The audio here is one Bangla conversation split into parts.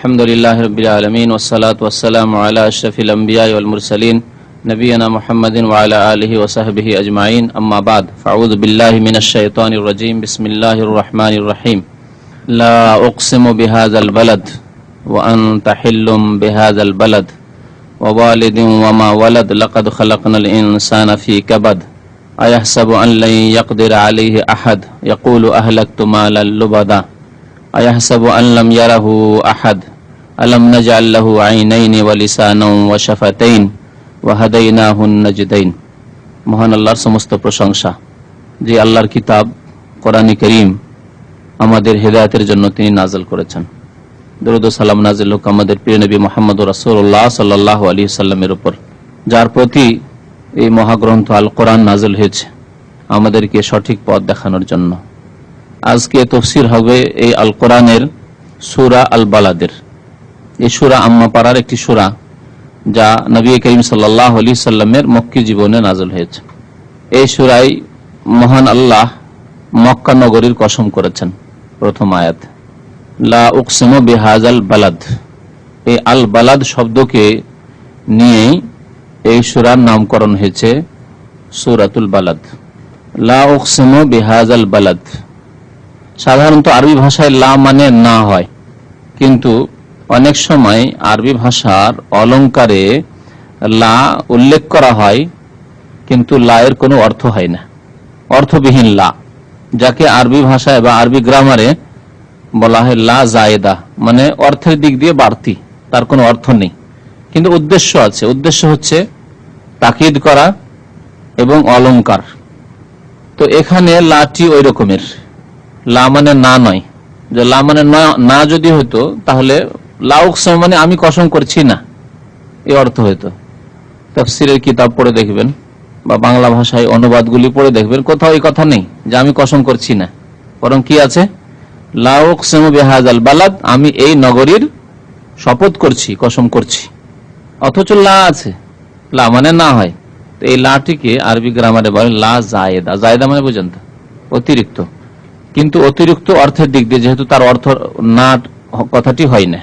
আলহামদুলিল্লাহি রাব্বিল আলামিন ওয়াসসালাতু ওয়াসসালামু আলা আশরাফিল আমবিয়া ওয়াল মুরসালিন নবিয়িনা মুহাম্মাদিন ওয়া আলা আলিহি ওয়া সাহবিহি আজমাইন আম্মা বাদ ফাউযু বিল্লাহি মিনাশ শাইতানির রাজীম বিসমিল্লাহির রহমানির রহিম লা উকসিমু বিহাযাল বালাদ ওয়া আনতা হিল্লুম বিহাযাল বালাদ ওয়া ওয়ালিদিন ওয়া মা ওয়ালাদ লাকাদ খালাকনাল ইনসানা ফি কাবাদ আয়াহসাবু আন লা ইয়াকদির আলাইহি আহাদ ইয়াকুলু আহলাকতু মালাল লুবাদা আয়াহসাবু আন লাম ইয়ারাহু আহাদ আলাম নাজআল লাহু আইনাইনি ওয়া লিসানান ওয়া শাফাতাইন ওয়া হাদাইনাহুন নাজদাইন। মহান আল্লাহর সমস্ত প্রশংসা, যে আল্লাহর কিতাব কোরআনে কারীম আমাদের হেদায়েতের জন্য তিনি নাযিল করেছেন। দরুদ ও সালাম নাযিল হোক আমাদের প্রিয় নবী মুহাম্মদুর রাসূলুল্লাহ সাল্লাল্লাহু আলাইহি সাল্লামের উপর, যার প্রতি এই মহাগ্রন্থ আল কোরআন নাযিল হয়েছে আমাদেরকে সঠিক পথ দেখানোর জন্য। আজকে তাফসীর হবে এই আল কোরআনের সূরা আল বালাদের। এই সূরা আম্মা পারার একটি সূরা, যা নবী করিম সাল্লাল্লাহু আলাইহি সাল্লামের মক্কি জীবনে নাযিল হয়েছে। এই সূরায় মহান আল্লাহ মক্কা নগরীর কসম করেছেন। প্রথম আয়াত লা উকসিমু বিহাযাল বালাদ, এই আল বালাদ শব্দকে নিয়েই এই সূরার নামকরণ হয়েছে সূরাতুল বালাদ। লা উকসিমু বিহাযাল বালাদ, সাধারণত আরবি ভাষায় লা মানে না হয়, কিন্তু অনেক সময় আরবি ভাষার অলংকারে লা উল্লেখ করা হয়, কিন্তু লা এর কোনো অর্থ হয় না, অর্থবিহীন লা, যাকে আরবি ভাষায় বা আরবি গ্রামারে বলা হয় লা জায়েদা, মানে অর্থের দিক দিয়ে বাড়তি, তার কোনো অর্থ নেই, কিন্তু উদ্দেশ্য আছে। উদ্দেশ্য হচ্ছে তাকিদ করা এবং অলংকার। তো এখানে লাটি ওই রকমের, লা মানে না নয়। যে লা মানে না যদি হতো তাহলে লা উকসিম মানে আমি কসম করছি না, এই অর্থ হতো। তাফসীরের কিতাব পড়ে দেখবেন বা বাংলা ভাষায় অনুবাদগুলি পড়ে দেখবেন, কোথাও এই কথা নেই যে আমি কসম করছি না, বরং কি আছে লা উকসিমু বিহাযাল বালাদ, আমি এই নগরীর শপথ করছি, কসম করছি। অথচ লা আছে, লা মানে না হয়। তো এই লাটিকে আরবি গ্রামারে বলে লা জায়েদা। জায়েদা মানে বুঝেন তো অতিরিক্ত, কিন্তু অতিরিক্ত অর্থের দিক দিয়ে যেহেতু তার অর্থ না কথাটি হয় না,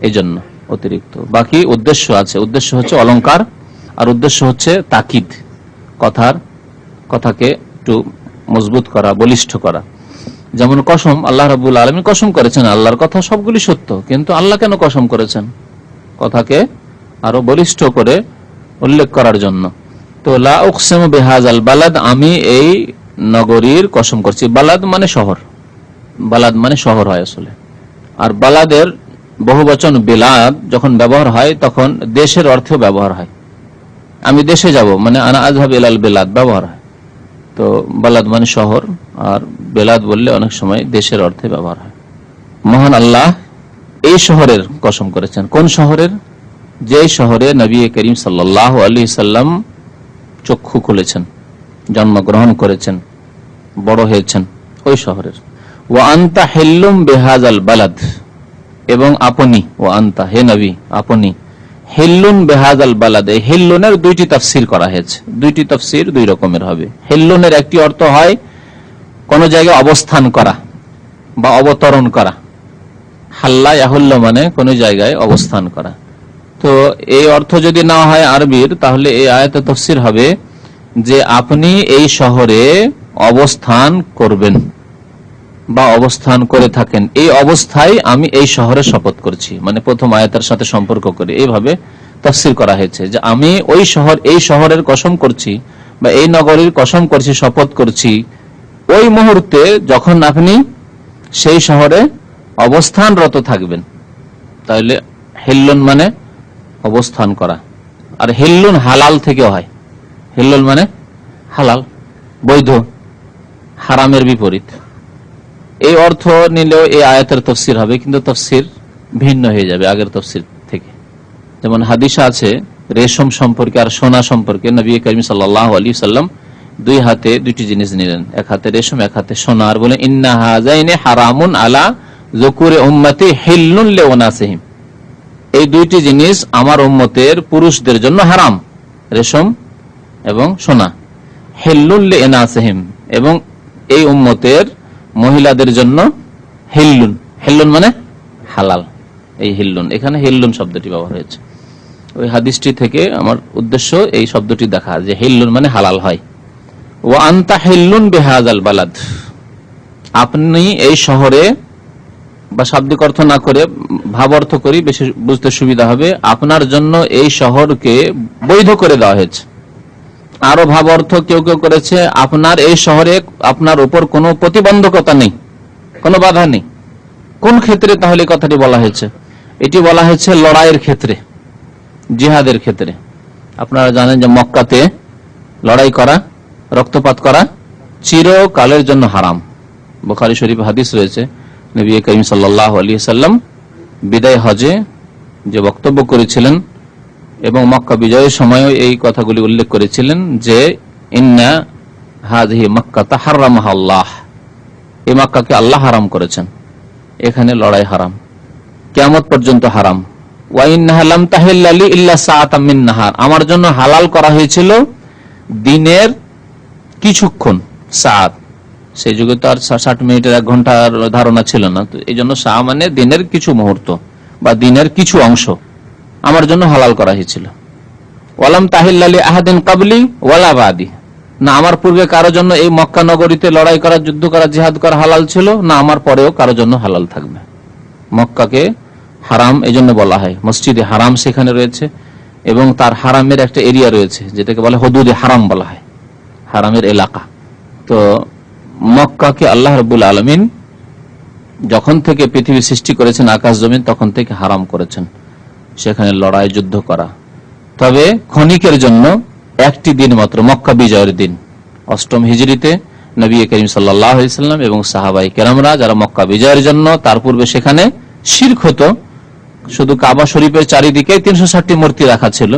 এই জন্য অতিরিক্ত। বাকি উদ্দেশ্য আছে, উদ্দেশ্য হচ্ছে অলংকার, আর উদ্দেশ্য হচ্ছে তাকিদ, কথাকে একটু মজবুত করা, বলিষ্ঠ করা। যেমন কসম, আল্লাহ রাব্বুল আলামিন কসম করেছেন, আল্লাহর কথা সবগুলি সত্য, কিন্তু আল্লাহ কেন কসম করেছেন? কথাকে আরো বলিষ্ঠ করে উল্লেখ করার জন্য। তো লা উকসিমু বিহাযাল বালাদ, আমি এই নগরীর কসম করছি। বালাদ মানে শহর, বালাদ মানে শহর হয় আসলে। আর বালাদের বহুবচন বিলাদ যখন ব্যবহার হয় তখন দেশের অর্থেও ব্যবহার হয়। আমি দেশে যাব মানে আনা আযহাব ইলাল বিলাদ ব্যবহার হয়। তো বালাদ মানে শহর, আর বিলাদ বললে অনেক সময় দেশের অর্থে ব্যবহার হয়। মহান আল্লাহ এই শহরের কসম করেছেন। কোন শহরের? যে শহরে নবী করিম সাল্লাল্লাহু আলাইহি সাল্লাম চক্ষু খুলেছেন, জন্মগ্রহণ করেছেন, বড় হয়েছেন, ওই শহরের। ওয়া আনতা হিল্লুম বিহাযাল বালাদ, এবং আপনি, ওয়া আনতা হে নবী আপনি, হিল্লুন বিহাযাল বালাদ। এই হিল্লুনের দুইটি তাফসীর করা হয়েছে, দুইটি তাফসীর দুই রকমের হবে। হিল্লুনের একটি অর্থ হয় কোন জায়গায় অবস্থান করা বা অবতরণ করা। হাল্লা ইয়াহুল্লু মানে কোন জায়গায় অবস্থান করা। তো এই অর্থ যদি না হয় আরবির, তাহলে এই আয়াতের তাফসীর হবে যে আপনি এই শহরে অবস্থান করবেন বা অবস্থান করে থাকেন, এই অবস্থায় আমি এই শহরে শপথ করছি। মানে প্রথম আয়াতের সাথে সম্পর্ক করে এইভাবে তাফসীর করা হয়েছে যে আমি ওই শহর, এই শহরের কসম করছি বা এই নগরীর কসম করছি, শপথ করছি ওই মুহূর্তে যখন আপনি সেই শহরে অবস্থানরত থাকবেন। তাহলে হিল্লুন মানে অবস্থান করা, আর হিল্লুন হালাল থেকে হয়। হিল্লুন মানে হালাল, বৈধ, হারামের বিপরীত। এই অর্থ নিলেও এই আয়াতের তাফসীর হবে, কিন্তু তাফসীর ভিন্ন হয়ে যাবে আগের তাফসীর থেকে। যেমন হাদিসে আছে রেশম সম্পর্কে আর সোনা সম্পর্কে, নবী করিম সাল্লাল্লাহু আলাইহি সাল্লাম দুই হাতে দুইটি জিনিস নিলেন, এক হাতে রেশম, এক হাতে সোনা, আর বলে ইন্না হাযাইনি হারামুন আলা যুকুরি উম্মতি হিল্লুন লিউনাসিহিম। এই দুইটি জিনিস আমার উম্মতের পুরুষদের জন্য হারাম, রেশম এবং সোনা। হিল্লুন লিউনাসিহিম, এবং এই উম্মতের মহিলাদের জন্য হিল্লুন, হিল্লুন মানে হালাল। এই হিল্লুন, এখানে হিল্লুন শব্দটি ব্যবহার হয়েছে। ওই হাদিসটি থেকে আমার উদ্দেশ্য এই শব্দটি দেখা, যে হিল্লুন মানে হালাল হয়। ওয়া আনতা হিল্লুন বিহাযাল বালাদ, আপনি এই শহরে, বা শাব্দিক অর্থ না করে ভাব অর্থ করি, বেশি বুঝতে সুবিধা হবে, আপনার জন্য এই শহরকে বৈধ করে দেওয়া হয়েছে। আরো ভাব অর্থ কেউ কেউ করেছে, আপনার এই শহরে আপনার উপর কোনো প্রতিবন্ধকতা নেই, কোনো বাধা নেই। কোন ক্ষেত্রে তাহলে কথাটি বলা হয়েছে? এটি বলা হয়েছে লড়াইয়ের ক্ষেত্রে, জিহাদের ক্ষেত্রে। আপনারা জানেন যে মক্কাতে লড়াই করা, রক্তপাত করা চিরকালের জন্য হারাম। বুখারী শরীফ হাদিস রয়েছে, নবী করিম সাল্লাল্লাহু আলাইহি সাল্লাম বিদায় হজে যে বক্তব্য করেছিলেন এবং মক্কা বিজয়ের সময়ও এই কথাগুলি উল্লেখ করেছিলেন যে ইন্না হাযিহি মাক্কাতা হারামাহা আল্লাহ, এই মক্কাকে আল্লাহ হারাম করেছেন, এখানে লড়াই হারাম, কিয়ামত পর্যন্ত হারাম। ওয়া ইন্নাহা লাম তাহিল্লা লি ইল্লা সাআতাম মিন নাহার, আমার জন্য হালাল করা হয়েছিল দিনের কিছুক্ষণ, সাআত, সেই যুগে তো আর 60 মিনিটের 1 ঘন্টার ধারণা ছিল না, তো এই জন্য সা মানে দিনের কিছু মুহূর্ত বা দিনের কিছু অংশ আমার জন্য হালাল করা হয়েছিল। ওয়ালাম তাহিল্লা লি আহাদিন ক্বাবলি ওয়ালা বাদি, না আমার পূর্বে কারো জন্য এই মক্কা নগরীতে লড়াই করা, যুদ্ধ করা, জিহাদ করা হালাল ছিল, না আমার পরেও কারো জন্য হালাল থাকবে। মক্কাকে হারাম এই জন্য বলা হয়, মসজিদে হারাম সেখানে রয়েছে এবং তার হারামের একটা এরিয়া রয়েছে যেটাকে বলে হুদুদে হারাম বলা হয়, হারামের এলাকা। তো মক্কাকে আল্লাহ রাব্বুল আলামিন যখন থেকে পৃথিবী সৃষ্টি করেছেন, আকাশ জমিন, তখন থেকে হারাম করেছেন সেখানে লড়াই যুদ্ধ করা। তবে ক্ষণিকের জন্য একটি দিন মাত্র, মক্কা বিজয়ের দিন 8ম হিজরিতে নবী করিম সাল্লাল্লাহু আলাইহি সাল্লাম এবং সাহাবায়ে কেরামরা যারা মক্কা বিজয়ের জন্য, তার পূর্বে সেখানে শিরক হতো, শুধু কাবা শরীফের চারিদিকে 360টি মূর্তি রাখা ছিল,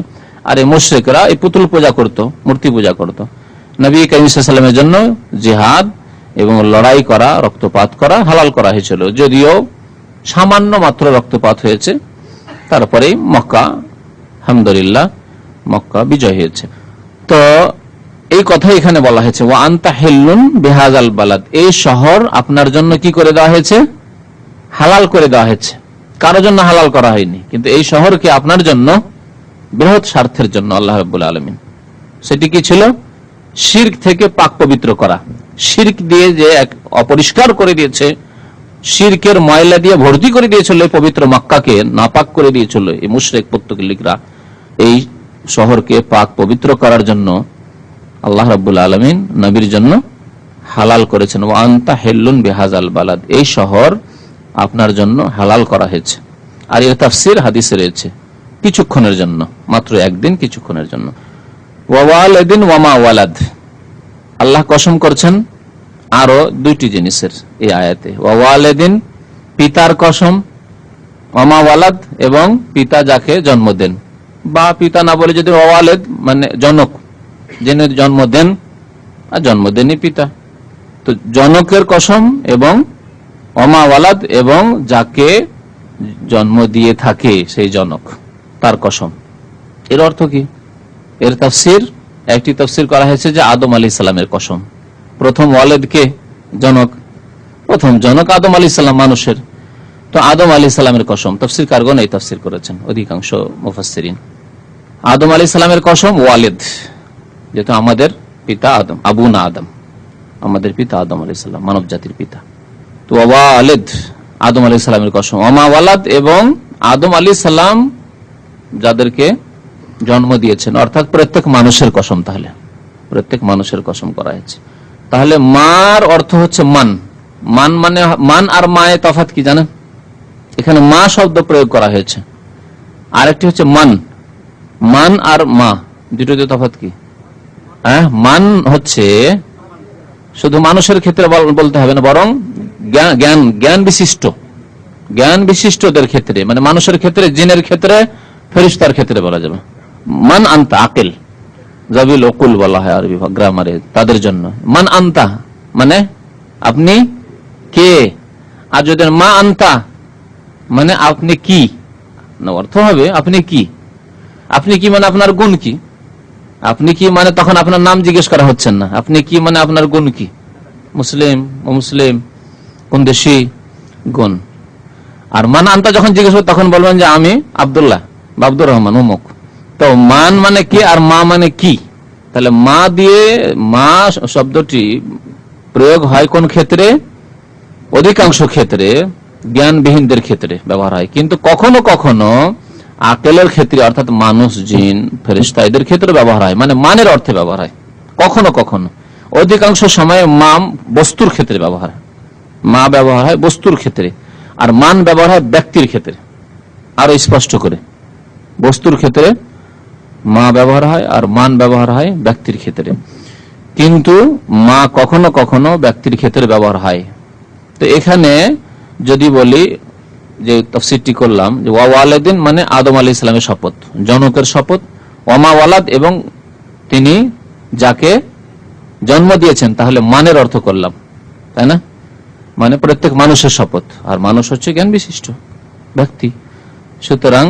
আর এই মুশরিকরা এই পুতুল পূজা করত, মূর্তি পূজা করত। নবী করিম সাল্লাল্লাহু আলাইহি সাল্লামের জন্য জিহাদ এবং লড়াই করা, রক্তপাত করা হালাল করা হয়েছিল, যদিও সামান্য মাত্র রক্তপাত হয়েছে, তারপরে মক্কা আলহামদুলিল্লাহ মক্কা বিজয় হয়েছে। তো এই কথা এখানে বলা হয়েছে, ওয়া আনতা হিল্লুন বিহাযাল বালাদ, এই শহর আপনার জন্য কি করে দেওয়া হয়েছে? হালাল করে দেওয়া হয়েছে। কারোর জন্য হালাল করা হয়নি, কিন্তু এই শহরকে আপনার জন্য বৃহৎ স্বার্থের জন্য আল্লাহ রাব্বুল আলামিন, সেটি কি ছিল? শিরক থেকে পাক পবিত্র করা। শিরক দিয়ে যে এক অপরিষ্কার করে দিয়েছে, শিরকের ময়লা দিয়ে ভর্তি করে দিয়েছিল পবিত্র মক্কাকে, নাপাক করে দিয়েছিল এই মুশরিক পর্তুগিজরা, এই শহরকে পাক পবিত্র করার জন্য আল্লাহ রাব্বুল আলামিন নবীর জন্য হালাল করেছেন। ওয়া আনতা হিল্লুন বিহাযাল বালাদ, এই শহর আপনার জন্য হালাল করা হয়েছে। আর এর তাফসীর হাদিসে রয়েছে, কিছুক্ষণের জন্য, মাত্র একদিন, কিছুক্ষণের জন্য। ওয়া ওয়ালিদিন ওয়া মা ওয়ালাদ, আল্লাহ কসম করছেন আরো 2টি জিনিসের এই আয়াতে। ওয়া ওয়ালিদিন, পিতার কসম, ওয়া মা ওয়ালাদ, এবং পিতা যাকে জন্ম দেন, বা পিতা না বলে যদি ওয়ালিদ মানে জনক, যিনি জন্ম দেন, আর জন্ম দেনই পিতা, তো জনকের কসম, এবং ওমা ওয়ালাদ, এবং যাকে জন্ম দিয়ে থাকে সেই জনক, তার কসম। এর অর্থ কি? এর তাফসীর, একটি তাফসীর করা হয়েছে যে আদম আলাইহিস সালামের কসম। প্রথম ওয়ালিদকে জনক, প্রথম জনক আদম আলাইহিস সালাম মানুষের, তো আদম আলাইহিস সালামের কসম। তাফসীরকারগণ এই তাফসীর করেছেন, অধিকাংশ মুফাসসিরিন। আদম আলাইহিস সালামের কসম, ওয়ালিদ, যেহেতু আমাদের পিতা আদম, আবুনা আদম, আমাদের পিতা আদম আলাইহিস সালাম, মানব জাতির পিতা। তো ওয়ালিদ, আদম আলাইহিস সালামের কসম। ওমা ওয়ালাদ, এবং আদম আলাইহিস সালাম যাদেরকে জন্ম দিয়েছেন, অর্থাৎ প্রত্যেক মানুষের কসম। তাহলে প্রত্যেক মানুষের কসম করা হয়েছে। তাহলে মার অর্থ হচ্ছে মান। মান মানে, মান আর মায়ে তফাৎ কি জানেন? এখানে মা শব্দ প্রয়োগ করা হয়েছে, আরেকটি হচ্ছে মান। মান আর মা দুটোতে তফাৎ কি? মান হচ্ছে শুধু মানুষের ক্ষেত্রে বলতে হবে না, বরং জ্ঞান বিশিষ্ট, জ্ঞান বিশিষ্টদের ক্ষেত্রে, মানে মানুষের ক্ষেত্রে, জিনের ক্ষেত্রে, ফেরেশতার ক্ষেত্রে বলা যাবে। মান আনতা, আকিল, জাবিল উকুল বলা হয় আরবি গ্রামারে তাদের জন্য। মান আনতা মানে আপনি কে, আর যদি মা আনতা মানে আপনি কি, অর্থ হবে আপনি কি। আপনি কি মানে আপনার গুণ কি। আপনি কি মানে তখন আপনার নাম জিজ্ঞেস করা হচ্ছেন না, আপনি কি মানে আপনার গুণ কি, মুসলিম, অমুসলিম, কোন দেশি, গুণ। আর মান আনতা যখন জিজ্ঞেস করবো তখন বলবেন যে আমি আব্দুল্লাহ বা আব্দুর রহমান অমুক। তো মান মানে কি আর মা মানে কি? তাহলে মা দিয়ে মা শব্দটি প্রয়োগ হয় কোন ক্ষেত্রে? অধিকাংশ ক্ষেত্রে জ্ঞানবিহীনদের ক্ষেত্রে ব্যবহার হয়, কিন্তু কখনো কখনো আকলের ক্ষেত্রে অর্থাৎ মানুষ, জিন, ফেরেশতা এদের ক্ষেত্রে ব্যবহার হয়, মানে মানের অর্থে ব্যবহার হয় কখনো কখনো। অধিকাংশ সময়ে মা বস্তুর ক্ষেত্রে ব্যবহার হয়, মা ব্যবহার হয় বস্তুর ক্ষেত্রে, আর মান ব্যবহার হয় ব্যক্তির ক্ষেত্রে। আরো স্পষ্ট করে, বস্তুর ক্ষেত্রে মা ব্যবহার হয় আর মান ব্যবহার হয় ব্যক্তির ক্ষেত্রে, কিন্তু মা কখনো কখনো ব্যক্তির ক্ষেত্রে ব্যবহার হয়। তো এখানে যদি বলি যে তাফসীরটি করলাম যে ওয়ালিদিন মানে আদম আলাইহিস সালামের শপথ, জনকের শপথ, ওমা ওয়ালাদ এবং তিনি যাকে জন্ম দিয়েছেন, তাহলে মানের অর্থ করলাম, তাই না? মানে প্রত্যেক মানুষের শপথ, আর মানুষ হচ্ছে জ্ঞান বিশিষ্ট ব্যক্তি। সুতরাং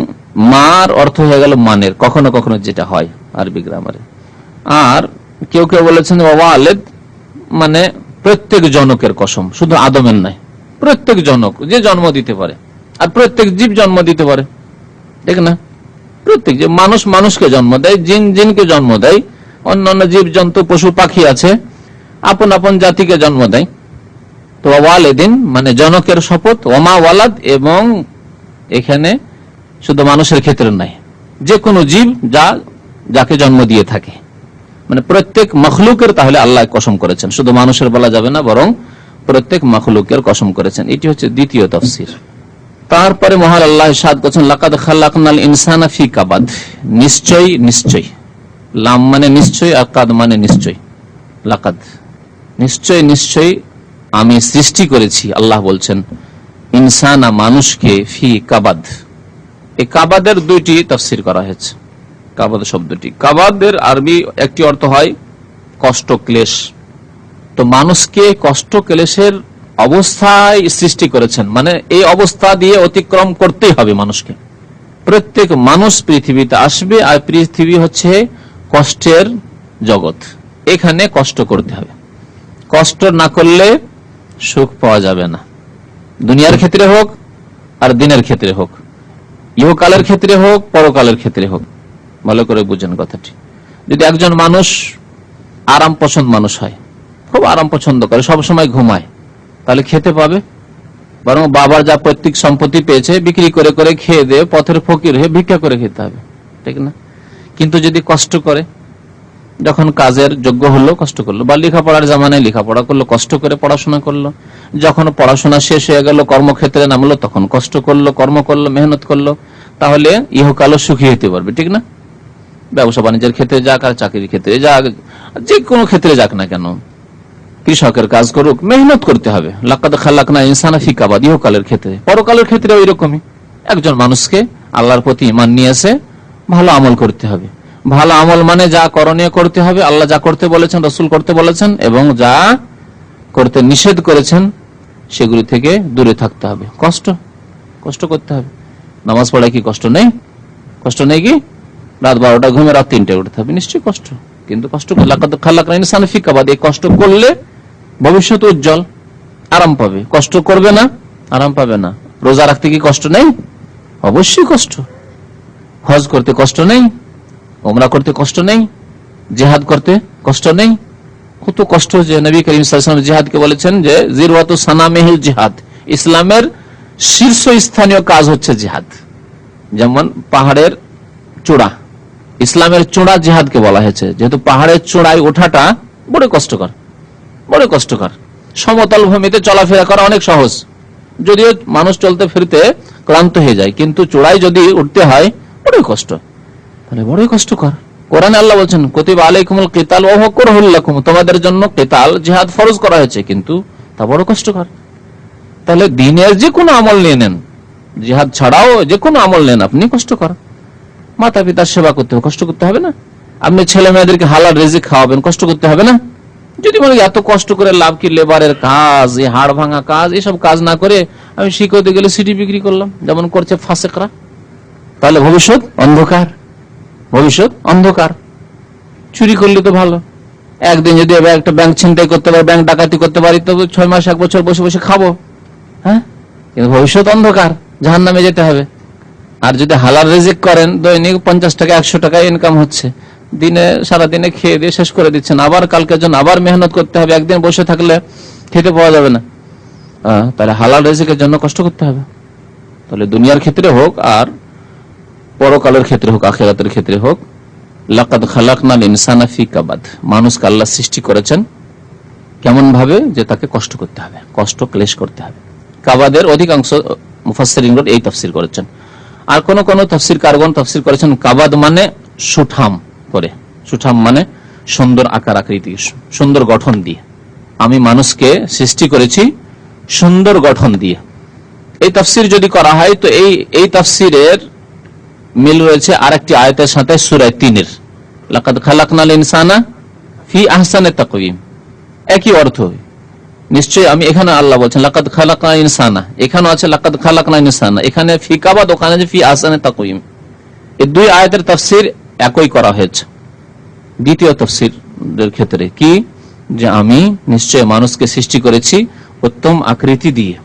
মার অর্থ হয়ে গেল মানের, কখনো কখনো যেটা হয় আরবি গ্রামারে। আর কেউ কেউ বলেছেন ওয়ালিদ মানে প্রত্যেক জনকের কসম, শুধু আদমের নয়, প্রত্যেক জনক যে জন্ম দিতে পারে, আর প্রত্যেক জীব জন্ম দিতে পারে, ঠিক না? প্রত্যেক যে মানুষ মানুষকে জন্ম দেয়, জিন জিনকে জন্ম দেয়, অন্যান্য জীব জন্তু পশু পাখি আছে, আপন আপন জাতিকে জন্ম দেয়। তো ওয়ালিদিন মানে জনকের শপথ, ওমা ওয়ালাদ, এবং এখানে শুধু মানুষের ক্ষেত্রে নাই, যে কোনো জীব যাকে জন্ম দিয়ে থাকে, মানে প্রত্যেক মখলুকের তাহলে আল্লাহ কসম করেছেন, শুধু মানুষের বলা যাবে না, বরং প্রত্যেক মখলুকের কসম করেছেন। এটি হচ্ছে দ্বিতীয় তাফসীর। তারপরে মহান আল্লাহ ইরশাদ করেছেন লাকাদ খালাকনাল ইনসানা ফি কাবাদ, নিশ্চয়ই নিশ্চয়ই, লাম মানে নিশ্চয়ই আর কাদ মানে নিশ্চয়ই, লাকাদ নিশ্চয় নিশ্চয়ই আমি সৃষ্টি করেছি, আল্লাহ বলছেন ইনসানা মানুষকে, ফি কাবাদ। এই কাবাদের দুইটি তাফসীর করা হয়েছে। কাবাদ শব্দটি, কাবাদের আরবি একটি অর্থ হয় কষ্ট ক্লেশ, তো মানুষকে কষ্ট ক্লেশের অবস্থায় সৃষ্টি করেছেন, মানে এই অবস্থা দিয়ে অতিক্রম করতেই হবে মানুষকে। প্রত্যেক মানুষ পৃথিবীতে আসবে, আর পৃথিবী হচ্ছে কষ্টের জগৎ, এখানে কষ্ট করতে হবে, কষ্ট না করলে সুখ পাওয়া যাবে না, দুনিয়ার ক্ষেত্রে হোক আর দিনের ক্ষেত্রে হোক, ইহকালের ক্ষেত্রে হোক পরকালের ক্ষেত্রে হোক। ভালো করে বুঝেন কথাটি। যদি একজন মানুষ আরাম পছন্দ মানুষ হয়, খুব আরাম পছন্দ করে, সবসময় ঘুমায়, তাহলে খেতে পাবে? বরং বাবার যা পৈতৃক সম্পত্তি পেয়েছে বিক্রি করে করে খেয়ে দিয়ে পথের ফকির হয়ে ভিক্ষা করে খেতে হবে, ঠিক না? কিন্তু যদি কষ্ট করে, যখন কাজের যোগ্য হলো কষ্ট করলো, বা লেখাপড়ার জামানায় লেখাপড়া করলো, কষ্ট করে পড়াশোনা করলো, যখন পড়াশোনা শেষ হয়ে গেল কর্মক্ষেত্রে নামলো, তখন কষ্ট করলো, কর্ম করলো, মেহনত করলো, তাহলে ইহকালও সুখী হতে পারবে, ঠিক না? ব্যবসা বাণিজ্যের ক্ষেত্রে যাক আর চাকরির ক্ষেত্রে যাক, যে কোনো ক্ষেত্রে যাক না কেন, কৃষকের কাজ করুক, মেহনত করতে হবে। লাকাদ খালাকনা ইনসানা ফি কাবাদ, ইহকালের ক্ষেত্রে, পরকালের ক্ষেত্রে ওই রকমই। একজন মানুষকে আল্লাহর প্রতি ঈমান নিয়ে এসে ভালো আমল করতে হবে। ভালো আমল মানে যা করণীয় করতে হবে, আল্লাহ যা করতে বলেছেন, রাসূল করতে বলেছেন, এবং যা করতে নিষেধ করেছেন সেগুলি থেকে দূরে থাকতে হবে। কষ্ট করতে হবে। নামাজ পড়ায় কি কষ্ট নেই? কষ্ট নেই কি? রাত 12টা ঘুমে রাত 3টায় উঠতে হবে, নিশ্চয়ই কষ্ট, কিন্তু কষ্ট এই কষ্ট করলে ভবিষ্যৎ উজ্জ্বল, আরাম পাবে। কষ্ট করবে না, আরাম পাবে না। রোজা রাখতে কি কষ্ট নেই? অবশ্যই কষ্ট। হজ করতে কষ্ট নেই? ওমরা করতে কষ্ট নেই? জিহাদ করতে কষ্ট নেই? কত কষ্ট, যে নবী করিম সাল্লাল্লাহু আলাইহি ওয়াসাল্লাম জিহাদকে বলেছেন যে জিরওয়াতু সানামিহিল জিহাদ, ইসলামের শীর্ষস্থানীয় কাজ হচ্ছে জিহাদ। যেমন পাহাড়ের চূড়া, ইসলামের চূড়া জিহাদকে বলা হয়েছে, যেহেতু পাহাড়ের চূড়ায় ওঠাটা বড় কষ্টকর, বড় কষ্টকর। সমতল ভূমিতে চলাফেরা করা অনেক সহজ, যদিও মানুষ চলতে ফিরতে ক্লান্ত হয়ে যায়, কিন্তু চূড়ায় যদি উঠতে হয় বড় কষ্ট, তাহলে বড়ই কষ্টকর। কোরআনে আল্লাহ বলছেন কুতিবা আলাইকুমুল কিতাল ওয়া হুয়া কুরহুল লাকুম, তোমাদের জন্য কিতাল জিহাদ ফরজ করা হয়েছে, কিন্তু তা বড় কষ্টকর। তাহলে দিনের যে কোনো আমল নিয়ে নেন, জিহাদ ছাড়াও যে কোনো আমল নেন আপনি, কষ্টকর। মাতা পিতার সেবা করতে হবে, কষ্ট করতে হবে না? আপনি ছেলে মেয়েদেরকে হালাল রিজিক খাওয়াবেন, কষ্ট করতে হবে না? যদি মনে এত কষ্ট করে লাভ কি, লেবারের কাজ, এই হাড় ভাঙা কাজ, এসব কাজ না করে আমি শিখতে গেলে সিটি বিক্রি করলাম, যেমন করছে ফাসেকরা, তাহলে ভবিষ্যৎ অন্ধকার, ভবিষ্যৎ অন্ধকার। চুরি করলে তো ভালো, একদিন যদি একটা ব্যাংক ছিনতাই করতে পারি, ব্যাংক ডাকাতি করতে পারি, তবে 6 মাস 1 বছর বসে বসে খাবো, হ্যাঁ? কিন্তু ভবিষ্যৎ অন্ধকার, জাহান্নামে যেতে হবে। আর যদি হালাল রিজিক করেন, দৈনিক 50 টাকা 100 টাকা ইনকাম হচ্ছে, দিনে সারাদিনে খেয়ে দিয়ে শেষ করে দিচ্ছেন, আবার কালকের জন্য আবার মেহনত করতে হবে, একদিন বসে থাকলে খেতে পাওয়া যাবে না। তাহলে হালাল রিজিকের জন্য কষ্ট করতে হবে। তাহলে দুনিয়ার ক্ষেত্রে হোক আর পরকালের ক্ষেত্রে হোক, আখিরাতের ক্ষেত্রে হোক, লাকাদ খালাকনাল ইনসানা ফি কাবাদ, মানুষকে আল্লাহ সৃষ্টি করেছেন কেমন ভাবে, যে তাকে কষ্ট করতে হবে, কষ্ট ক্লেশ করতে হবে। কাবাদের অধিকাংশ মুফাসসিরিনগণ এই তাফসীর করেছেন। আর কোন কোন তাফসীরকারগণ তাফসীর করেছেন কাবাদ মানে সুঠাম করে, সুঠাম মানে সুন্দর আকার আকৃতি, সুন্দর গঠন দিয়ে। আমি মানুষকে সৃষ্টি করেছি সুন্দর গঠন দিয়ে। এই তাফসীর যদি করা হয় তো এই তাফসীরের মিল রয়েছে আরেকটি আয়াতের সাথে, সূরা 3-এর লাকাদ খালাকনাল ইনসানা ফি আহসানি তাকওয়িম, একই অর্থ। নিশ্চয়ই আমি, এখানে আল্লাহ বলছেন লাকাদ খালাকনা ইনসানা, এখানে আছে লাকাদ খালাকনা ইনসানা, এখানে ফি কাবাদ, ওখানে আছে ফি আহসানি তাকওয়িম। এই দুই আয়াতের তাফসীর একই করা হয়েছে। দ্বিতীয় তাফসীরের ক্ষেত্রে কি, যে আমি নিশ্চয় মানুষকে সৃষ্টি করেছি উত্তম আকৃতি দিয়ে,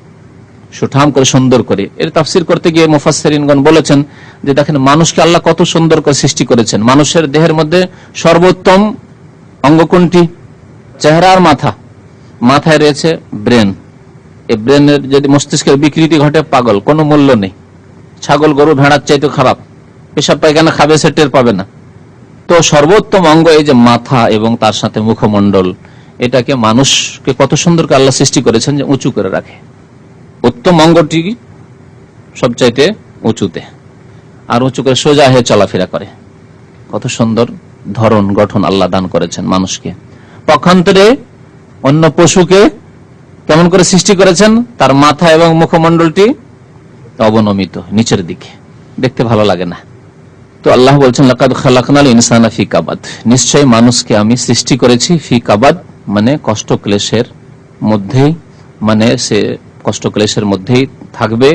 সুঠাম করে, সুন্দর করে। এর তাফসীর করতে গিয়ে মুফাসসিরিনগণ বলেছেন যে দেখেন মানুষকে আল্লাহ কত সুন্দর করে সৃষ্টি করেছেন। মানুষের দেহের মধ্যে সর্বোত্তম অঙ্গ কোনটি? চেহারা আর মাথা। মাথায় রয়েছে ব্রেন। এই ব্রেনের যদি মস্তিষ্কের বিকৃতি ঘটে, পাগল, কোনো মূল্য নেই। ছাগল, গরু, ভেড়ার চাইতে খারাপ, পেশাব পায়খানা খাবে সে টের পাবে না। তো সর্বোত্তম অঙ্গ এই যে মাথা এবং তার সাথে মুখমণ্ডল, এটাকে মানুষকে কত সুন্দর করে আল্লাহ সৃষ্টি করেছেন যে উঁচু করে রাখে। উত্তম অঙ্গটি সবচাইতে উঁচুতে, আর উঁচু করে সোজা হয়ে চলাফেরা করে। কত সুন্দর ধরন গঠন আল্লাহ দান করেছেন মানুষকে। পক্ষান্তরে অন্য পশুকে কেমন করে সৃষ্টি করেছেন, তার মাথা এবং মুখমণ্ডলটি অবনমিত নিচের দিকে, দেখতে ভালো লাগে না। তো আল্লাহ বলছেন লাকাদ খালাকনাল ইনসানা ফি কাবাদ, নিশ্চয়ই মানুষকে আমি সৃষ্টি করেছি ফি কাবাদ, মানে কষ্ট ক্লেশের মধ্যেই, মানে সে কষ্ট ক্লেশের মধ্যেই থাকবে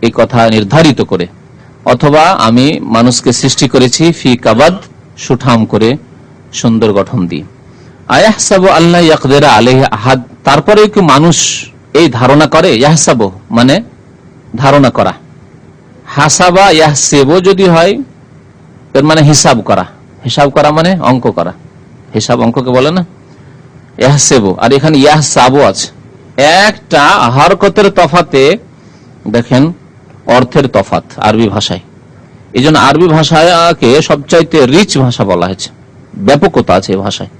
এই কথা নির্ধারিত করে। অথবা আমি মানুষকে সৃষ্টি করেছি ফি কাবাদ, সুঠাম করে, সুন্দর গঠন দিয়ে। আয়াহসাবু আল্লাহ ইয়াকদিরা আলাইহি আহাদ, তারপরে কি মানুষ এই ধারণা করে? ইয়াহসাবু মানে ধারণা করা, হাসাবা ইয়াহসিবু যদি হয় এর মানে হিসাব করা। হিসাব করা মানে অঙ্ক করা, হিসাব অঙ্ককে বলে না, ইয়াহসিবু। আর এখানে ইয়াহসাবু আছে, একটা হরকতের তফাতে দেখেন অর্থের তফাত আরবি ভাষায়। এই জন্য আরবি ভাষাকে সবচাইতে রিচ ভাষা বলা হয়েছে, ব্যাপকতা আছে এই ভাষায়।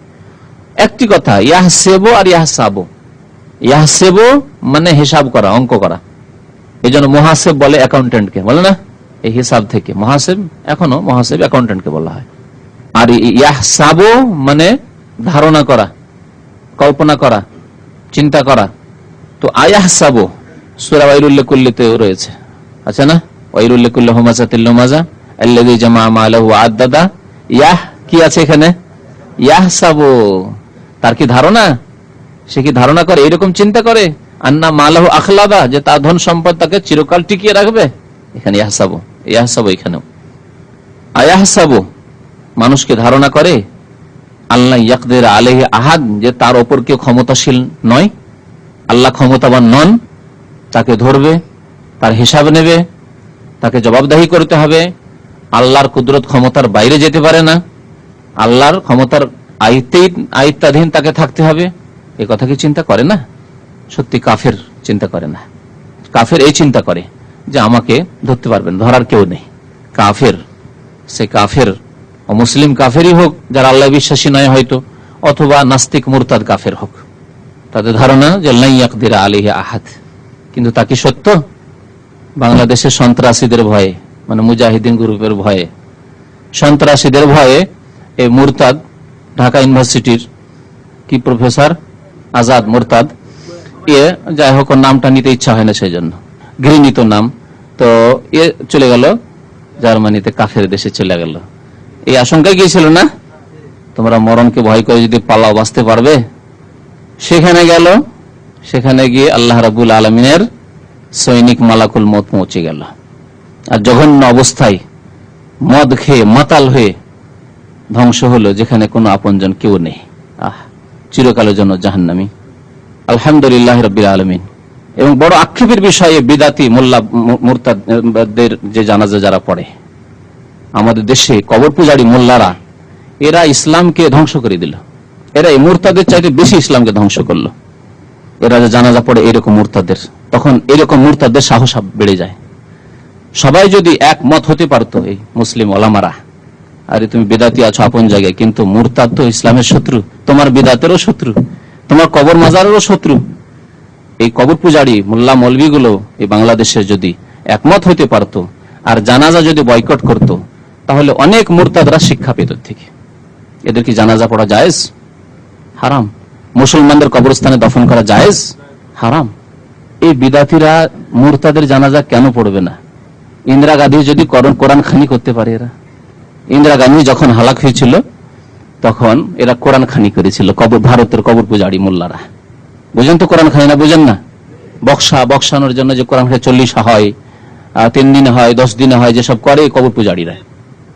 একটি কথা, ইয়াহসেবু আর ইয়াহসাবু। ইয়াহসেবু মানে হিসাব করা, অঙ্ক করা। এই জন্য মুহাসেব বলে অ্যাকাউন্টেন্টকে, বলে না, এই হিসাব থেকে মুহাসেব, এখনো মুহাসেব অ্যাকাউন্টেন্টকে বলা হয়। আর ইয়াহসাবু মানে ধারণা করা, কল্পনা করা, চিন্তা করা। তো আয়াহসাবু সূরা ওয়াইলুল লিকুল্লিতে রয়েছে, আছে না, ওয়াইলুল লিকুল্লি হুমাযাতিল লুমাযা আল্লাযী জামাআ মালাহু ওয়া আদ্দাদা। ইয়াহ কি আছে এখানে? ইয়াহসাবু, তার কি ধারণা, সে কি ধারণা করে, এরকম চিন্তা করে, আন্না মালাহু আখলাদা, যে তার ধন সম্পদ তাকে চিরকাল টিকিয়ে রাখবে। এখানে ইয়াহসাবু, ইয়াহসাবু এখানেও আয়াহসাবু, মানুষকে ধারণা করে আল্লাহ ইয়াকদির আলাইহি আহাদ, যে তার ওপর কেউ ক্ষমতাশীল নয়, আল্লাহ ক্ষমতাবান নন, তাকে ধরবে, তার হিসাব নেবে, তাকে জবাবদাহি করতে হবে। আল্লাহর কুদরত ক্ষমতার বাইরে যেতে পারে না, আল্লাহর ক্ষমতার আয়ত্তাধীন তাকে থাকতে হবে। এই কথা কি চিন্তা করে না? সত্যি কাফের চিন্তা করে না। কাফের এই চিন্তা করে যে আমাকে ধরতে পারবেন, ধরার কেউ নেই। কাফের, সে কাফের মুসলিম কাফেরই হোক, যারা আল্লাহ বিশ্বাসী নয় হয়তো, অথবা নাস্তিক মুরতাদ কাফের হোক, তাদের ধারণা যে লা ইয়াকদির আলাইহি আহাদ। কিন্তু তা কি সত্য? বাংলাদেশের সন্ত্রাসীদের ভয়ে, মানে মুজাহিদিন গ্রুপের ভয়ে, সন্ত্রাসীদের ভয়ে এই মুরতাদ, ঢাকা ইউনিভার্সিটির কি প্রফেসর আজাদ মুরতাদ, যাই হোক নামটা নিতে ইচ্ছা হয় না, সেই জন্য ঘৃণিত নাম, তো চলে গেল জার্মানিতে, কাফের দেশে চলে গেল। এই আশঙ্কায় গিয়েছিল না, তোমরা মরণকে ভয় করে যদি পালাও বাঁচতে পারবে। সেখানে গেল, সেখানে গিয়ে আল্লাহ রাব্বুল আলামিনের সৈনিক মালাকুল মউত পৌঁছে গেল, আর জঘন্য অবস্থায় মদ খেয়ে মাতাল হয়ে ধ্বংস হলো, যেখানে কোনো আপনজন কেউ নেই। চিরকালের জন্য জাহান্নামী। আলহামদুলিল্লাহ রাব্বিল আলামিন, এবং বড় আক্ষেপের বিষয়ে বিদাতি মোল্লা মুরতাদদের যে জানাজা যারা পড়ে আমাদের দেশে, কবর পূজারী মোল্লারা, এরা ইসলামকে ধ্বংস করে দিল। এরা এই মুরতাদের চাইতে বেশি ইসলামকে ধ্বংস করলো। এরা যে জানাজা পড়ে এরকম মুরতাদের, তখন এরকম মুরতাদের সাহস বেড়ে যায়। সবাই যদি একমত হতে পারতো, এই মুসলিম ওলামারা, আরে তুমি বিদাতি আছো আপন জায়গায়, কিন্তু মুরতাদ তো ইসলামের শত্রু, তোমার বিদাতেরও শত্রু, তোমার কবর মাজারেরও শত্রু। এই কবর পূজারী মোল্লা মৌলভীগুলো এই বাংলাদেশে যদি একমত হইতে পারতো আর জানাজা যদি বয়কট করত, তাহলে অনেক মুরতাদরা শিক্ষা পেত থেকে। এদের কি জানাজা পড়া জায়েজ? হারাম। মুসলমানদের কবরস্থানে দফন করা জায়েজ? হারাম। এই বিদাতিরা মুরতাদের জানাজা কেন পড়বে না? ইন্দিরা গান্ধী যদি কোরআন খানি করতে পারে, এরা ইন্দিরা গান্ধী যখন হালাক হয়েছিল তখন এরা কোরআন খানি করেছিল, ভারতের কবর পূজারী মোল্লারা। বুঝেন তো কোরআন খানি? না বুঝেন না? বক্সানোর জন্য যে কোরআন খানি 40 হয়, 3 দিনে হয়, 10 দিনে হয়, যেসব করে কবর পূজারীরা।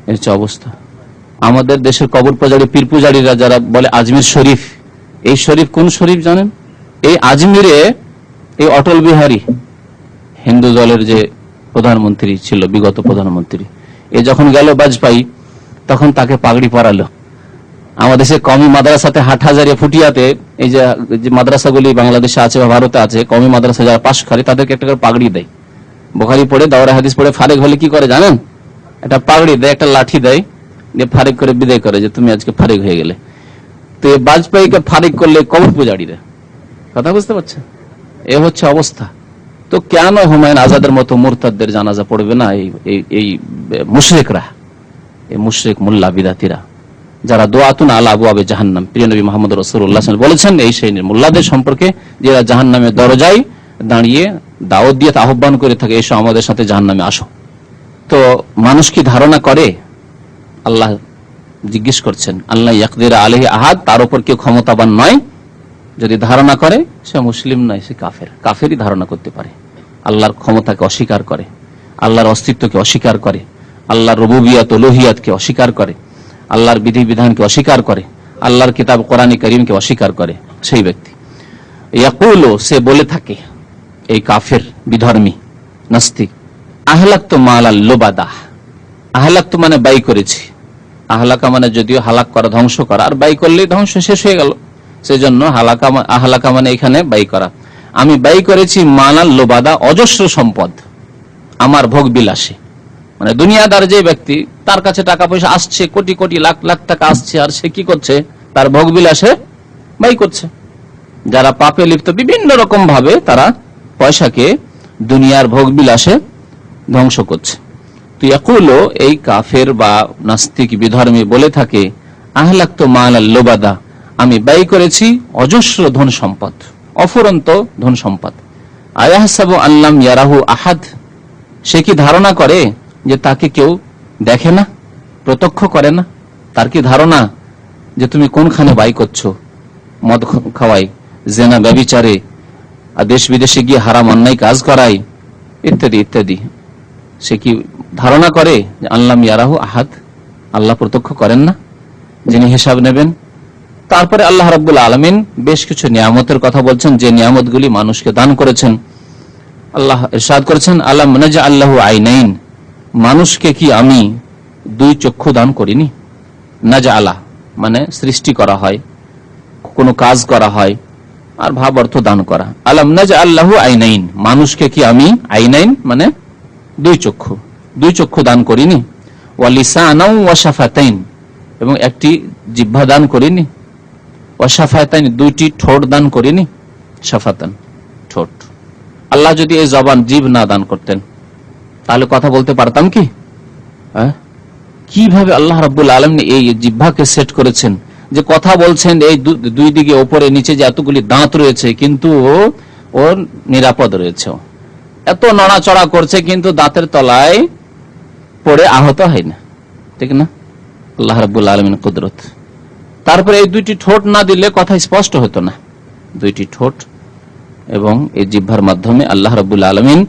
এর হচ্ছে অবস্থা। আমাদের দেশের কবর পূজারী, পীর পূজারীরা যারা বলে আজমির শরীফ, এই শরীফ কোন শরীফ জানেন? এই আজমিরে এই অটল বিহারী, হিন্দু দলের যে প্রধানমন্ত্রী ছিল, বিগত প্রধানমন্ত্রী, এ যখন গেল বাজপেয়ী, তখন তাকে পাগড়ি পরালো। আমাদের দেশে কমি মাদ্রাসাতে, হাটহাজারিয়া, ফুটিয়াতে, এই যে মাদ্রাসাগুলি বাংলাদেশে আছে বা ভারতে আছে, কমি মাদ্রাসা যারা পাশ করে তাদেরকে একটা করে পাগড়ি দেয়। বুখারী পড়ে, দাওরা হাদিস পড়ে ফারেক হলে কি করে জানেন? একটা পাগড়ি দেয়, একটা লাঠি দেয়, দিয়ে ফারেক করে বিদায় করে যে তুমি আজকে ফারেক হয়ে গেলে। তো এই বাজপেয়ীকে ফারেক করলে কবর পূজারীরা। কথা বুঝতে পারছেন? এ হচ্ছে অবস্থা। তো কেন হুমায়ুন আজাদের মতো মুরতাদদের জানাজা পড়বে না এই মুশরিকরা, এই মুশরিক মোল্লা বিদাতিরা, যারা দোয়াতুন আলা আবওয়াবে জাহান্নাম, প্রিয় নবী মুহাম্মদ রাসূলুল্লাহ সাল্লাল্লাহু আলাইহি ওয়াসাল্লাম বলেছেন এই শ্রেণীর মোল্লাদের সম্পর্কে, যারা জাহান্নামের দরজায় দাঁড়িয়ে দাওয়াত দিয়ে আহ্বান করে থাকে, এসো আমাদের সাথে জাহান্নামে আসো। তো মানুষ কি ধারণা করে? আল্লাহ জিজ্ঞেস করছেন, আল্লাহ ইয়াকদির আলাইহি আহাদ, তার উপর কেউ ক্ষমতাবান নয়। যদি ধারণা করে সে মুসলিম নয়, সে কাফের। কাফেরই ধারণা করতে পারে। আল্লাহর ক্ষমতাকে অস্বীকার করে, আল্লাহর অস্তিত্বকে অস্বীকার করে, আল্লাহর রুবুবিয়ত উলুহিয়াতকে অস্বীকার করে, আল্লাহর বিধিবিধানকে অস্বীকার করে, আল্লাহর কিতাব কোরআন কারীমকে অস্বীকার করে, সেই ব্যক্তি। ইয়াকুলু, সে বলে থাকে, এই কাফের, বিধর্মী, নাস্তিক, আহলাকতু মালাল লুবাদা। আহলাকতু মানে ব্যয় করেছি। আহলাকা মানে যদিও হালাক করা, ধ্বংস করা, আর ব্যয় করলেই ধ্বংস শেষ হয়ে গেল, সেজন্য আহলাকা মানে এখানে ব্যয় করা। আমি ব্যয় করেছি মালাল লুবাদা, অজস্র সম্পদ, আমার ভোগ বিলাসে। মানে দুনিয়াদার যে ব্যক্তি, তার কাছে টাকা পয়সা আসছে, কোটি কোটি লাখ লাখ টাকা আসছে, আর সে কি করছে? তার ভোগ বিলাসে ব্যয় করছে। যারা পাপে লিপ্ত, বিভিন্ন রকম ভাবে তারা পয়সাকে দুনিয়ার ভোগ বিলাসে ধ্বংস করছে। তো ইয়াকুলু, এই কাফের বা নাস্তিক বিধর্মী বলে থাকে, আহলাকতু মালাল লুবাদা, আমি ব্যয় করেছি অজস্র ধন সম্পদ, অফুরন্ত ধন সম্পদ। আয়াহসাবু আল্লাম ইয়ারাহু আহাদ, সে কি ধারণা করে যে তাকে কেউ দেখে না, প্রত্যক্ষ করে না? তার কি ধারণা যে তুমি কোনখানে ব্যয় করছো? মদ খাওয়াই, জেনা, ব্যভিচারে, দেশ বিদেশে গিয়ে হারাম অন্যায় কাজ করাই, ইত্যাদি ইত্যাদি। সে কি ধারণা করে যে আল্লাম ইয়ারাহু আহাদ, আল্লাহ প্রত্যক্ষ করেন না, যিনি হিসাব নেবেন? তারপরে আল্লাহ রাব্বুল আলামিন বেশ কিছু নিয়ামতের কথা বলছেন, যে নিয়ামতগুলি মানুষকে দান করেছেন। আল্লাহ ইরশাদ করেছেন, আলাম নাজআল লাহু আইনাইন, মানুষকে কি আমি 2 চক্ষু দান করিনি? নাজআলা মানে সৃষ্টি করা হয়, কোনো কাজ করা হয়, আর ভাব অর্থ দান করা। আলাম নাজআল লাহু আইনাইন, মানুষকে কি আমি, আইনাইন মানে 2 চক্ষু, 2 চক্ষু দান করিনি? ওয়া লিসানাও ওয়া শাফাতাইন, এবং একটি জিহ্বা দান করিনি? ওয়া শাফাতাইন, 2টি ঠোঁট দান করিনি? শাফাতান ঠোঁট। আল্লাহ যদি এই জবান, জিভ না দান করতেন, তাহলে কথা বলতে পারতাম কি? কিভাবে আল্লাহ রাব্বুল আলামিন এই জিহ্বাকে সেট করেছেন যে কথা বলছেন, এই 2 দিকে ওপরে নিচে যে এতগুলি দাঁত রয়েছে, কিন্তু ও নিরাপদ রয়েছে। এত নড়াচড়া করছে কিন্তু দাঁতের তলায় পড়ে আহত হয় না, ঠিক না? আল্লাহ রাব্বুল আলামিন কুদরত। তারপরে এই 2টি ঠোঁট না দিলে কথা স্পষ্ট হতো না। 2টি ঠোঁট এবং এই জিহ্বার মাধ্যমে আল্লাহ রাব্বুল আলামিন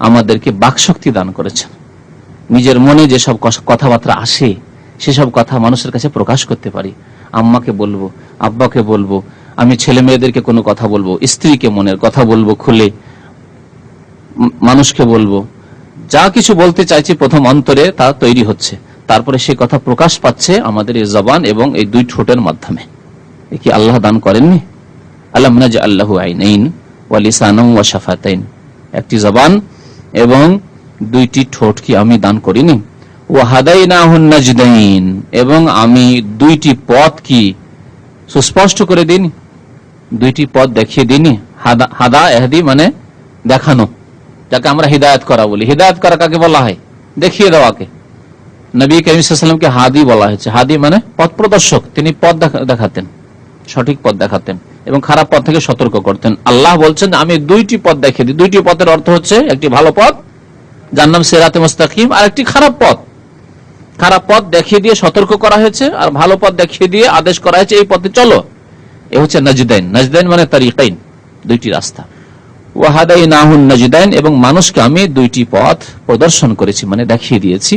আমাদেরকে বাকশক্তি দান করেছেন। নিজের মনে যেসব কথাবার্তা আসে, সেসব কথা মানুষের কাছে প্রকাশ করতে পারি। আম্মাকে বলবো, আব্বাকে বলবো, আমি ছেলে মেয়েদেরকে কোনো কথা বলবো, স্ত্রীকে মনের কথা বলবো খুলে, মানুষকে বলবো, যা কিছু বলতে চাইছি প্রথম অন্তরে তা তৈরি হচ্ছে, তারপরে সে কথা প্রকাশ পাচ্ছে আমাদের এই জবান এবং এই দুই ঠোঁটের মাধ্যমে। এ কি আল্লাহ দান করেননি? আলাম নাজআল্লাহু আইনাইন ওয়া লিসানান ওয়া শাফাতাইন, একটি জবান এবং দুইটি ঠোঁট কি আমি দান করিনি? ওয়া হাদাইনাহুন নাজদাইন, এবং আমি দুইটি পথ কি সুস্পষ্ট করে দিইনি, দুইটি পথ দেখিয়ে দিইনি। হাদা ইহদি মানে দেখানো, যাকে আমরা হিদায়াত করা বলি। হিদায়াত করা কাকে বলা হয়? দেখিয়ে দেওয়াকে। নবী করিম সাল্লাল্লাহু আলাইহি ওয়াসাল্লামকে হাদি বলা হয়েছে। হাদি মানে পথ প্রদর্শক, তিনি পথ দেখাতেন, সঠিক পথ দেখাতেন এবং খারাপ পথ থেকে সতর্ক করতেন। আল্লাহ বলছেন আমি দুইটি পথ দেখিয়ে দিই। দুইটি পথের অর্থ হচ্ছে একটি ভালো পথ, যার নাম সিরাতে মুস্তাকিম, আর একটি খারাপ পথ। খারাপ পথ দেখিয়ে দিয়ে সতর্ক করা হয়েছে, আর ভালো পথ দেখিয়ে দিয়ে আদেশ করা হয়েছে এই পথে চলো। এ হচ্ছে নাজদাইন। নাজদাইন মানে তারিকাইন, দুইটি রাস্তা। ওয়া হাদাইনাহুন নাজদাইন, এবং মানুষকে আমি দুইটি পথ প্রদর্শন করেছি মানে দেখিয়ে দিয়েছি,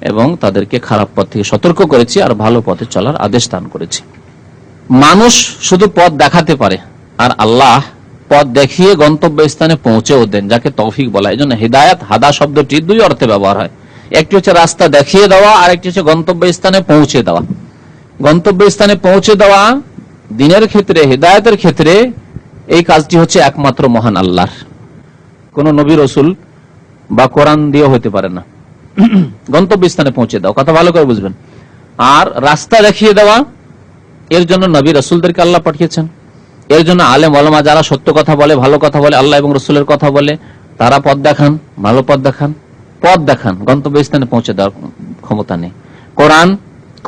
এবং তাদেরকে খারাপ পথ থেকে সতর্ক করেছি আর ভালো পথে চলার আদেশ দান করেছি। মানুষ শুধু পথ দেখাতে পারে, আর আল্লাহ পথ দেখিয়ে গন্তব্যস্থানে পৌঁছেও দেন, যাকে তৌফিক বলা হয়। এই জন্য হিদায়াত, হাদা শব্দটি দুই অর্থে ব্যবহার হয়। একটি হচ্ছে রাস্তা দেখিয়ে দেওয়া, আর একটি হচ্ছে গন্তব্যস্থানে পৌঁছে দেওয়া। গন্তব্যস্থানে পৌঁছে দেওয়া দ্বীনের ক্ষেত্রে, হিদায়াতের ক্ষেত্রে এই কাজটি হচ্ছে একমাত্র মহান আল্লাহর। কোন নবী রাসূল বা কোরআন দিয়ে হতে পারে না। গন্তব্যস্থানে পৌঁছে দেওয়া, কথা ভালো করে বুঝবেন। আর রাস্তা দেখিয়ে দেওয়া, এর জন্য নবী রাসূলদেরকে আল্লাহ পাঠিয়েছেন। এর জন্য আলেম ওলামা যারা সত্য কথা বলে, ভালো কথা বলে, আল্লাহ এবং রাসূলের কথা বলে, তারা পথ দেখান, ভালো পথ দেখান, পথ দেখান। গন্তব্যস্থানে পৌঁছে দেওয়ার ক্ষমতা নেই।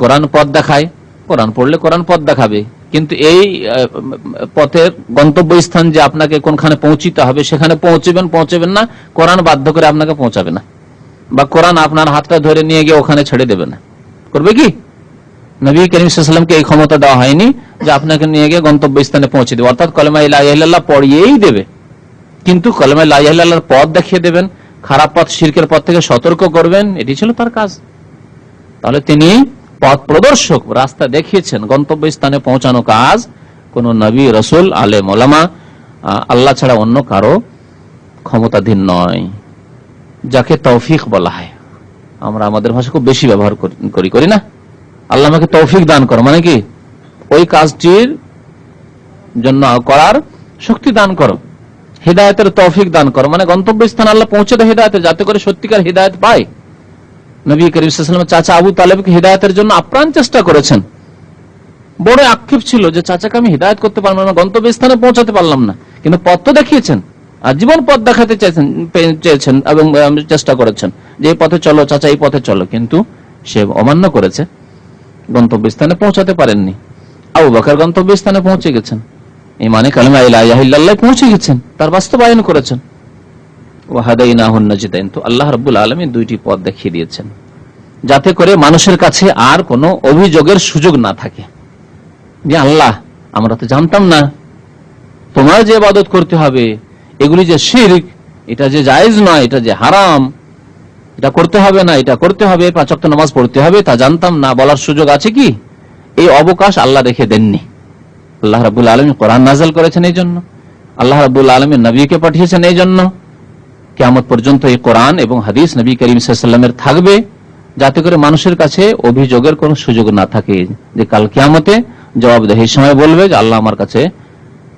কোরআন পথ দেখায়, কোরআন পড়লে কোরআন পথ দেখাবে, কিন্তু এই পথের গন্তব্যস্থান যে আপনাকে কোনখানে পৌঁছিতে হবে সেখানে পৌঁছবেন না, কোরআন বাধ্য করে আপনাকে পৌঁছাবে না, বা কোরআন আপনার হাতটা ধরে নিয়ে গিয়ে ওখানে ছেড়ে দেবে না। করবে কি? নবী করিম সাল্লাল্লাহু আলাইহি ওয়াসাল্লামকে এই ক্ষমতা দেওয়া হয়নি যে আপনাকে নিয়ে গিয়ে গন্তব্যস্থানে পৌঁছে দেবে, অর্থাৎ কালেমা লা ইলাহা ইল্লাল্লাহ পড়িয়েই দেবে, কিন্তু কালেমা লা ইলাহা ইল্লাল্লাহর পথ দেখিয়ে দেবেন, খারাপ পথ, শিরকের পথ থেকে সতর্ক করবেন, এটি ছিল তার কাজ। তাহলে তিনি পথ প্রদর্শক, রাস্তা দেখিয়েছেন। গন্তব্যস্থানে পৌঁছানো কাজ কোন নবী, রাসূল, আলেম ওলামা, আল্লাহ ছাড়া অন্য কারো ক্ষমতাধীন নয়, যাকে তৌফিক বলা হয়। আমরা আমাদের ভাষা খুব বেশি ব্যবহার করি না। আল্লাহ আমাকে তৌফিক দান করো মানে কি? ওই কাজটির জন্য করার শক্তি দান করো, হিদায়াতের তৌফিক দান করো, মানে গন্তব্যস্থান আল্লাহ পৌঁছে দেয় হিদায়াতে, যাতে করে সত্যিকার হিদায়াত পায়। নবী করিম সাল্লাল্লাহু আলাইহি ওয়াসাল্লামের চাচা আবু তালেবকে হিদায়াতের জন্য আপ্রাণ চেষ্টা করেছেন। বড় আক্ষেপ ছিল যে চাচাকে আমি হিদায়াত করতে পারলাম না, গন্তব্যস্থানে পৌঁছাতে পারলাম না, কিন্তু পথ তো দেখিয়েছেন, আর জীবন পথ দেখাতে চেয়েছেন এবং চেষ্টা করেছেন যে এই পথে চলো চাচা, এই পথে চলো, কিন্তু সে অমান্য করেছে, গন্তব্যস্থানে পৌঁছাতে পারেননি। আবু বকর গন্তব্যস্থানে পৌঁছে গেছেন, ঈমানে কালিমা লা ইলাহা ইল্লাল্লাহ পৌঁছে গেছেন, তার বাস্তবায়ন করেছেন। ওয়া হাদাইনাহুন নাজদাইন, তো আল্লাহ রাব্বুল আলামিন দুইটি পথ দেখিয়ে দিয়েছেন, যাতে করে মানুষের কাছে আর কোনো অভিযোগের সুযোগ না থাকে যে আল্লাহ আমরা তো জানতাম না তোমার যে ইবাদত করতে হবে, এগুলি যে শিরক, এটা যে জায়েজ নয়, এটা যে হারাম, এটা করতে হবে না, এটা করতে হবে, 5 ওয়াক্ত নামাজ পড়তে হবে, তা জানতাম না, বলার সুযোগ আছে কি? এই অবকাশ আল্লাহ রেখে দেননি। আল্লাহ রাব্বুল আলামিন কোরআন নাযিল করেছেন এই জন্য, আল্লাহ রাব্বুল আলামিন নবীকে পাঠিয়েছেন এই জন্য, কিয়ামত পর্যন্ত এই কোরআন এবং হাদিস নবী করিম সাল্লাল্লাহু আলাইহি ওয়াসাল্লামের থাকবে, যাতে করে মানুষের কাছে অভিযোগের কোনো সুযোগ না থাকে, যে কাল কিয়ামতে জবাবদিহির সময় বলবে যে আল্লাহ আমার কাছে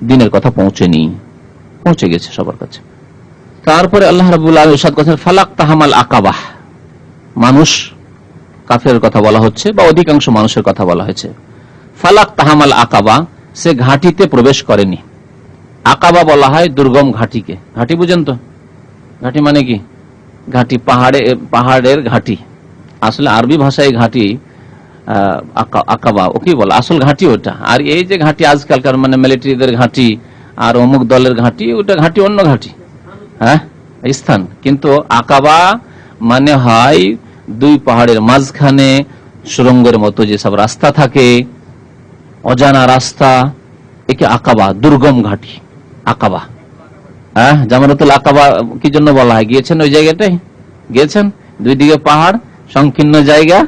দ্বীনের কথা পৌঁছে গেছে সবার কাছে। তারপরে আল্লাহ রাব্বুল আলামিন ইরশাদ করেছেন ফালাকতাহামাল আকাবাহ, মানুষ কাফেরের কথা বলা হচ্ছে বা অধিকাংশ মানুষের কথা বলা হয়েছে। ফালাকতাহামাল আকাবা, সে ঘাটিতে প্রবেশ করেনি। আকাবা বলা হয় দুর্গম ঘাটিকে। ঘাটি বুঝেন তো? ঘাটি মানে কি? ঘাটি, পাহাড়ের ঘাটি। আসলে আরবি ভাষায় ঘাটি আকাবা ওকে বলা, আসল ঘাটি ওটা। আর এই যে ঘাটি আজকালকার মানে মিলিটারিদের ঘাটি আর অমুক দলের ঘাটি, ওটা ঘাটি অন্য ঘাটি, হ্যাঁ স্থান। কিন্তু আকাবা মানে হয় দুই পাহাড়ের মাঝখানে সুরঙ্গের মতো যেসব রাস্তা থাকে, অজানা রাস্তা, একে আকাবা, দুর্গম ঘাটি আকাবা। হ্যাঁ, জামরাতুল আকাবা কি জন্য বলা হয়? গিয়েছেন ওই জায়গাটায়? গিয়েছেন? দুই দিকে পাহাড়, সংকীর্ণ জায়গা।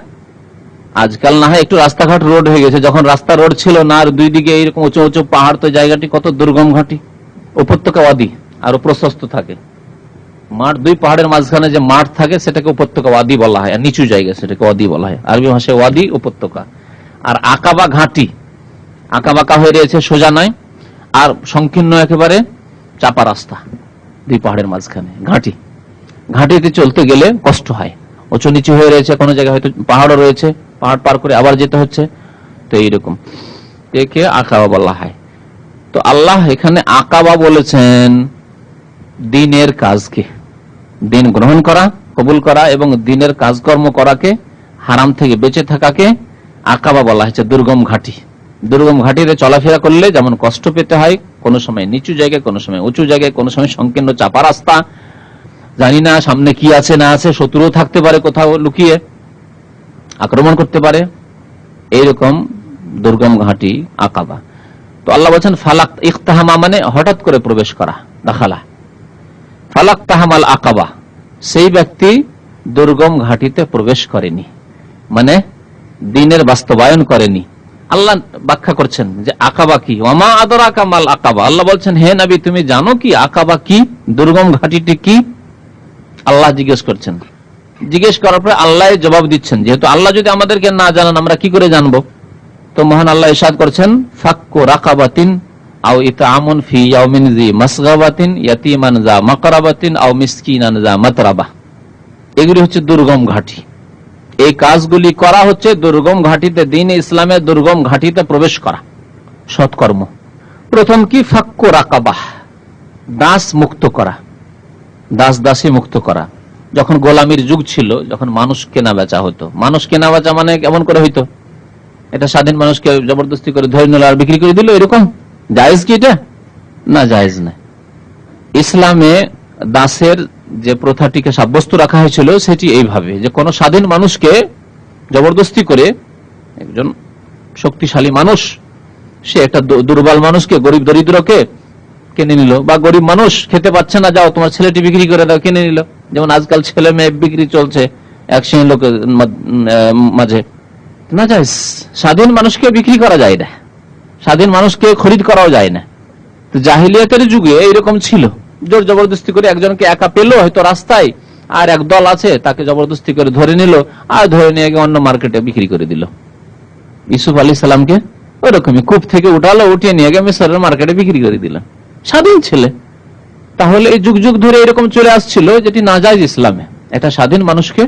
আজকাল না হয় একটু রাস্তাঘাট রোড হয়ে গেছে, যখন রাস্তা রোড ছিল না আর দুই দিকে এইরকম উঁচু উঁচু পাহাড়, তো জায়গাটি কত দুর্গম ঘাটি, উপত্যকা ওয়াদি, আরো প্রশস্ত থাকে। মাঠ, দুই পাহাড়ের মাঝখানে যে মাঠ থাকে সেটাকে উপত্যকা, ওয়াদি বলা হয়, আর নিচু জায়গা সেটাকে ওয়াদি বলা হয়, আরবি ভাষায় ওয়াদি, উপত্যকা। আর আকাবা ঘাটি, আঁকাবাঁকা হয়ে রয়েছে, সোজা নয়, আর সংকীর্ণ একেবারে চাপা রাস্তা, দুই পাহাড়ের মাঝখানে ঘাটি। ঘাটিতে চলতে গেলে কষ্ট হয়, উঁচু নিচু হয়ে রয়েছে, কোনো জায়গায় হয়তো পাহাড়ও রয়েছে, পাহাড় পার করে আবার যেতে হচ্ছে, তো এইরকম একে আকাবা বলা হয়। তো আল্লাহ এখানে আকাবা বলেছেন দিনের কাজকে, দিন গ্রহণ করা, কবুল করা এবং দিনের কাজকর্ম করাকে, হারাম থেকে বেঁচে থাকাকে আকাবা বলা হয়েছে, দুর্গম ঘাটি। দুর্গম ঘাটিতে চলাফেরা করলে যেমন কষ্ট পেতে হয়, কোনো সময় নিচু জায়গায়, কোনো সময় উঁচু জায়গায়, কোনো সময় সংকীর্ণ চাপা রাস্তা, জানি না সামনে কি আছে না আছে, শত্রুও থাকতে পারে কোথাও লুকিয়ে, আক্রমণ করতে পারে, এইরকম দুর্গম ঘাটি আকাবা। তো আল্লাহ বলছেন ফালাক ইখতাহামা, মানে হঠাৎ করে প্রবেশ করা, দাখালা। ফালাক তাহামাল আকাবা, সেই ব্যক্তি দুর্গম ঘাটিতে প্রবেশ করেনি, মানে দিনের বাস্তবায়ন করেনি। আল্লাহ ব্যাখ্যা করছেন যে আকাবা কি, ওমা আদরাকা মাল আকাবা। আল্লাহ বলছেন হে নবী তুমি জানো কি আকাবা কি, দুর্গম ঘাটিটি কি? আল্লাহ জিজ্ঞেস করছেন। জিজ্ঞেস করার পরে আল্লাহ জবাব দিচ্ছেন, যেহেতু আল্লাহ যদি আমাদেরকে না জানান আমরা কি করে জানবো? তো মহান আল্লাহ ইরশাদ করছেন ফাক্কু রাকাবাতিন আও ইতআমুন ফি ইয়াউমিন যি মাসগাবাতিন ইয়াতীমান যা মাকরাবাতিন আও মিসকিনান যা মাতরাবা। এগুলি হচ্ছে দুর্গম ঘাটি। এই কাজগুলি করা হচ্ছে দুর্গম ঘাটিতে, দ্বীন ইসলামের দুর্গম ঘাটিতে প্রবেশ করা, সৎকর্ম। প্রথম কি ফাক্কু রাকাবাহ, দাস মুক্ত করা, দাস দাসী মুক্ত করা। যখন গোলামির যুগ ছিল, যখন মানুষ কেনা বেচা হতো, মানুষ কেনা বেচা মানে কেমন করে হইতো? এটা স্বাধীন মানুষকে জবরদস্তি করে ধরে নিল আর বিক্রি করে দিল, এরকম জায়েজ কি এটা? না, জায়েজ না। ইসলামে দাসের যে প্রথাটিকে সাব্যস্ত রাখা হয়েছিল সেটি এইভাবে যে কোন স্বাধীন মানুষকে জবরদস্তি করে, একজন শক্তিশালী মানুষ সে একটা দুর্বল মানুষকে, গরিব দরিদ্রকে কিনে নিল, বা গরিব মানুষ খেতে পাচ্ছে না, যাও তোমার ছেলেটি বিক্রি করে দাও, কিনে নিল। যেমন আজকাল ছেলে মেয়ে বিক্রি চলছে এক শ্রেণীর লোকের মাঝে, না যায়। স্বাধীন মানুষকে বিক্রি করা যায় না, স্বাধীন মানুষকে খরিদ করাও যায় না। তো জাহিলিয়াতের যুগে এইরকম ছিল, জোর জবরদস্তি করে একজনকে একা পেলো হয়তো রাস্তায়, আর এক দল আছে তাকে জবরদস্তি করে ধরে নিল, আর ধরে নিয়ে গিয়ে অন্য মার্কেটে বিক্রি করে দিল। ইউসুফ আলী সালামকে ওরকমই কূপ থেকে উঠালো, উঠিয়ে নিয়ে গিয়ে মিশরের মার্কেটে বিক্রি করে দিল, স্বাধীন ছেলে। তাহলে এই যুগ যুগ ধরে এরকম চলে আসছিল, যেটি নাজায়েজ ইসলামে। একটা স্বাধীন মানুষকে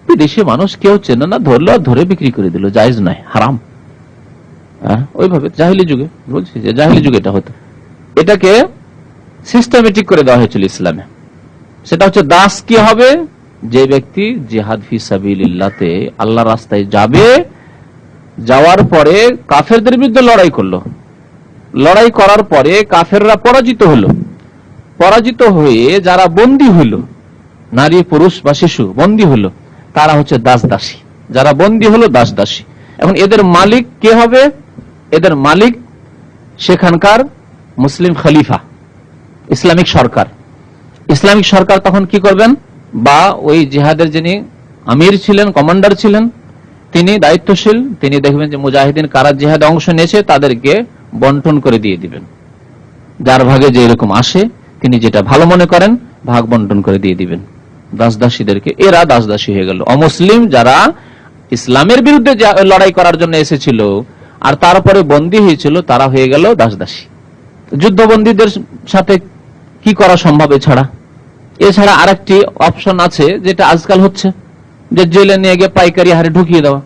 বিদেশি মানুষ কেউ চেনে না, ধরলো আর ধরে বিক্রি করে দিল, জায়েজ নয়, হারাম। ওইভাবে জাহিলি যুগে, বলছি যে জাহিলি যুগে এটা হতো। এটাকে সিস্টেমেটিক করে দেওয়া হয়েছিল ইসলামে। সেটা হচ্ছে দাস কি হবে? যে ব্যক্তি জিহাদ ফি সাবিলিল্লাহতে আল্লাহর রাস্তায় যাবে, যাওয়ার পরে কাফেরদের বিরুদ্ধে লড়াই করলো, লড়াই করার পরে কাফেররা পরাজিত হলো, পরাজিত হয়ে যারা বন্দী হইল, নারী পুরুষ বা শিশু বন্দী হলো, তারা হচ্ছে দাস দাসী। যারা বন্দী হলো দাস দাসী। এখন এদের মালিক কে হবে? এদের মালিক সেখানকার মুসলিম খলিফা, ইসলামিক সরকার। ইসলামিক সরকার তখন কি করবেন? বা ওই জিহাদের যিনি আমির ছিলেন, কমান্ডার ছিলেন, তিনি দায়িত্বশীল, তিনি দেখবেন যে মুজাহিদিন কারা জিহাদে অংশ নিয়েছে তাদেরকে বন্টন করে দিয়ে দিবেন। যার ভাগে যে এরকম আসে, তিনি যেটা ভালো মনে করেন ভাগ বন্টন করে দিয়ে দিবেন দাস দাসীদেরকে। এরা দাস দাসী হয়ে গেল। অমুসলিম যারা ইসলামের বিরুদ্ধে লড়াই করার জন্য এসেছিল আর তারপরে বন্দী হয়েছিল, তারা হয়ে গেল দাস দাসী। যুদ্ধবন্দীদের সাথে কি করা সম্ভব? এছাড়া আরেকটি অপশন আছে, যেটা আজকাল হচ্ছে, যে জেলে নিয়ে গিয়ে পাইকারি হারে ঢুকিয়ে দেওয়া,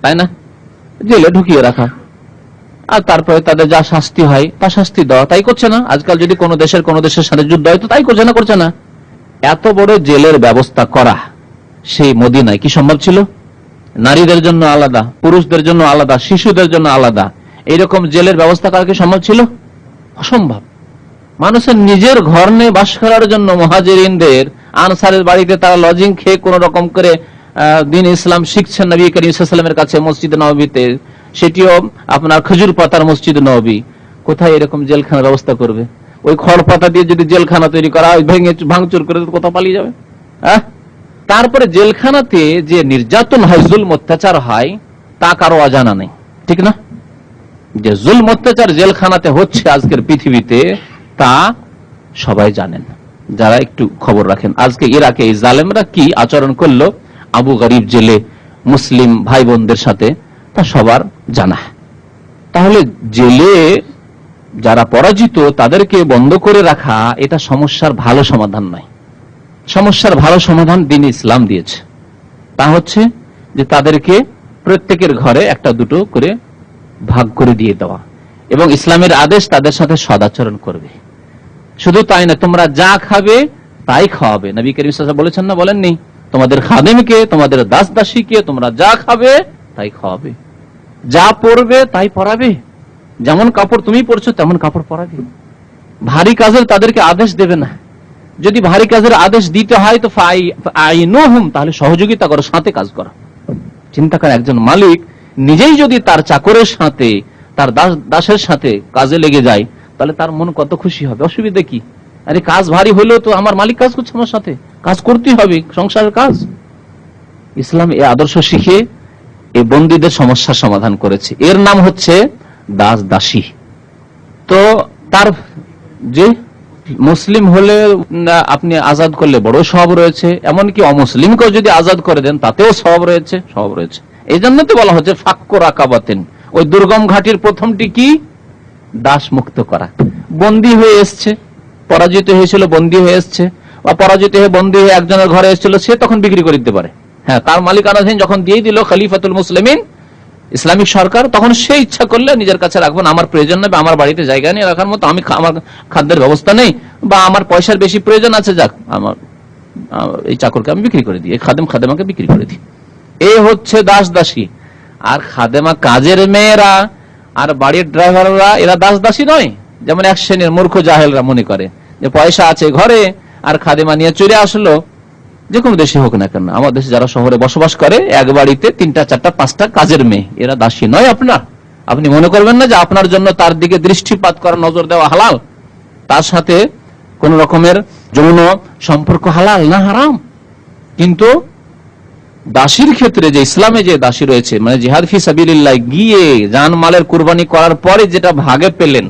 তাই না? জেলে ঢুকিয়ে রাখা, আর তারপরে তাদের যা শাস্তি হয় তা শাস্তি দেওয়া। তাই করছে না আজকাল? যদি কোনো দেশের সাথে যুদ্ধ হয় তো তাই করছে না? এত বড় জেলের ব্যবস্থা করা সেই মদিনায় কি সম্ভব ছিল? নারীদের জন্য আলাদা, পুরুষদের জন্য আলাদা, শিশুদের জন্য আলাদা, এইরকম জেলের ব্যবস্থা করা কি সম্ভব ছিল? অসম্ভব। মানুষের নিজের ঘর নিয়ে বাস করার জন্য মুহাজিরিনদের, আনসারের বাড়িতে তারা লজিং খেয়ে কোন রকম করে দ্বীন ইসলাম শিখছেন নবী করিম সাল্লাল্লাহু আলাইহি ওয়াসাল্লামের কাছে মসজিদ নববীতে, সেটিও আপনার খেজুর পাতার মসজিদ নববী। কোথায় এরকম জেলখানার ব্যবস্থা করবে? ওই খড় পাতা দিয়ে যদি জেলখানা তৈরি করা হয়, ভেঙে ভাঙচুর করে কোথাও পালিয়ে যাবে। তারপরে জেলখানাতে যে নির্যাতন হয়, জুলম অত্যাচার হয়, তা কারো অজানা নেই, ঠিক না? যে জুলম অত্যাচার জেলখানাতে হচ্ছে আজকের পৃথিবীতে, তা সবাই জানেন। যারা একটু খবর রাখেন, আজকে ইরাকে এই জালেমরা কি আচরণ করলো আবু গরিব জেলে মুসলিম ভাই বোনদের সাথে, তা সবার জানা। তাহলে জেলে যারা পরাজিত তাদেরকে বন্ধ করে রাখা এটা সমস্যার ভালো সমাধান নয়। সমস্যার ভালো সমাধান দ্বীন ইসলাম দিয়েছে, তা হচ্ছে যে তাদেরকে প্রত্যেকের ঘরে একটা দুটো করে ভাগ করে দিয়ে দেওয়া, এবং ইসলামের আদেশ তাদের সাথে সদাচরণ করবে। শুধু তাই না, তোমরা যা খাবে তাই খাওয়াবে। নবী করিম সাল্লাল্লাহু আলাইহি ওয়াসাল্লাম বলেছেন না, বলেননি? তোমাদের খাদেমকে, তোমাদের দাস দাসীকে তোমরা যা খাবে তাই খাওয়াবে, যা পরবে তাই পরাবে, যেমন কাপড় তুমি পরছো তেমন কাপড় পরাবে। ভারী কাজের তাদেরকে আদেশ দেবে না। যদি ভারী কাজের আদেশ দিতে হয় তো ফাআইনুহুম, তাহলে সহযোগিতা করো, সাথে কাজ করো। চিন্তা করেন, একজন মালিক নিজেই যদি তার চাকরের সাথে, তার দাসের সাথে কাজে লেগে যায়, তাহলে তার মন কত খুশি হবে। অসুবিধা কি? আরে কাজ ভারী হলেও তো আমার মালিক কাজ করছে, আমার সাথে কাজ করতেই হবে, সংসারের কাজ। ইসলাম এই আদর্শ শিখে এই বন্দীদের সমস্যার সমাধান করেছে। এর নাম হচ্ছে দাস দাসী। তো তার যে মুসলিম হলে আপনি আজাদ করলে বড় সওয়াব রয়েছে, এমনকি অমুসলিমকেও যদি আজাদ করে দেন তাতেও সওয়াব রয়েছে। এই জন্য তো বলা হচ্ছে ফাক্কু রাকাবাতিন। ওই দুর্গম ঘাটির প্রথমটি কি? দাস মুক্ত করা। বন্দী হয়ে এসছে, পরাজিত হয়েছিল, বন্দী হয়ে এসছে, বা পরাজিত হয়ে বন্দী হয়ে একজনের ঘরে এসেছিল, সে তখন বিক্রি করে দিতে পারে। হ্যাঁ, তার মালিকানাধীন যখন দিয়ে দিল খলিফাতুল মুসলিমিন, ইসলামিক সরকার, তখন সে ইচ্ছা করলে নিজের কাছে রাখবেন, আমার প্রয়োজন নেই, আমার বাড়িতে জায়গা নেই রাখার মতো, আমি আমার খাদ্যের ব্যবস্থা নেই, বা আমার পয়সার বেশি প্রয়োজন আছে, যাক আমার এই চাকরকে আমি বিক্রি করে দিই, এই খাদেমাকে বিক্রি করে দিই। এই হচ্ছে দাস দাসী। আর খাদেমা কাজের মেয়েরা আর বাড়ির ড্রাইভাররা এরা দাস দাসী নয়। যেমন এক শ্রেণীর মূর্খ জাহেলরা মনে করে যে পয়সা আছে ঘরে আর খাদেমা নিয়ে চলে আসলো, যে কোনো দেশে হোক না কেন, আমার দেশে যারা শহরে বসবাস করে এক বাড়িতে 3টা 4টা 5টা কাজের মেয়ে, এরা দাসী নয়। আপনি মনে করবেন না যে আপনার জন্য তার দিকে দৃষ্টিপাত করা, নজর দেওয়া হালাল, তার সাথে কোন রকমের যৌন সম্পর্ক হালাল না হারাম। কিন্তু দাসীর ক্ষেত্রে যে ইসলামে যে দাসী রয়েছে, মানে জিহাদ ফি সাবিলিল্লাহ গিয়ে জান মালের কুরবানি করার পরে যেটা ভাগে পেলেন,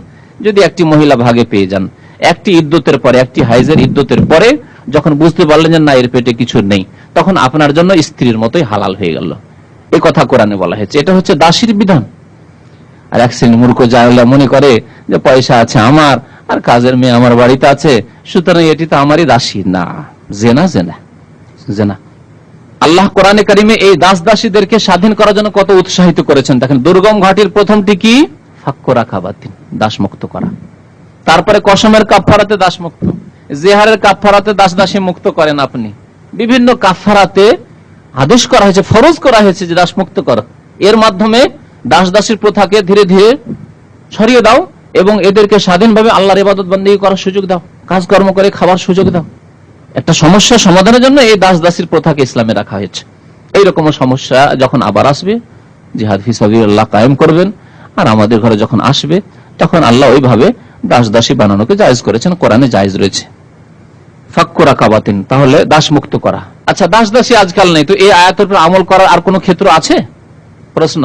যদি একটি মহিলা ভাগে পেয়ে যান একটি ইদ্যতের পরে, একটি হাইজের ইদ্যতের পরে, যখন বুঝতে পারলেন যে না এর পেটে কিছু নেই, তখন আপনার জন্য স্ত্রীর মতোই হালাল হয়ে গেল। এই কথা কোরআনে বলা হয়েছে। এটা হচ্ছে দাসীর বিধান। আর এক শ্রেণী মূর্খ জাহেলরা মনে করে যে পয়সা আছে আমার আর কাজের মেয়ে আমার বাড়িতে আছে, সুতরাং এটি তো আমারই দাসী। না, জেনা জেনা জেনা। আল্লাহ কোরআনে কারিমে এই দাস দাসীদেরকে স্বাধীন করার জন্য কত উৎসাহিত করেছেন। দেখেন, দুর্গম ঘাটির প্রথমটি কি? ফাক্কু রাকাবাতিন, দাস মুক্ত করা। তারপরে কসমের কাফারাতে দাস মুক্ত, জেহারের কাফারাতে দাস দাসী মুক্ত করেন আপনি। বিভিন্ন কাফারাতে আদেশ করা হয়েছে, ফরজ করা হয়েছে যে দাস মুক্ত করা। এর মাধ্যমে দাস দাসীর প্রথাকে ধীরে ধীরে ছড়িয়ে দাও এবং এদেরকে স্বাধীনভাবে আল্লাহর ইবাদত বন্দেগী করার সুযোগ দাও, কাজকর্ম করে খাবার সুযোগ দাও। একটা সমস্যা সমাধানের জন্য এই দাস দাসীর প্রথাকে ইসলামে রাখা হয়েছে। এইরকম সমস্যা যখন আবার আসবে, জিহাদ ফি সাবিলিল্লাহ কায়েম করবেন। আর আমাদের ঘরে যখন আসবে, তখন আল্লাহ ওইভাবে দাস দাসী বানানোকে জায়েজ করেছেন, কোরআনে জায়েজ রয়েছে। ফাক্কু রাকাবাতিন, তাহলে দাস মুক্ত করা। আচ্ছা, দাস দাসী আজকাল নেই, তো এই আয়াতের উপর আমল করার আর কোনো ক্ষেত্র আছে? প্রশ্ন।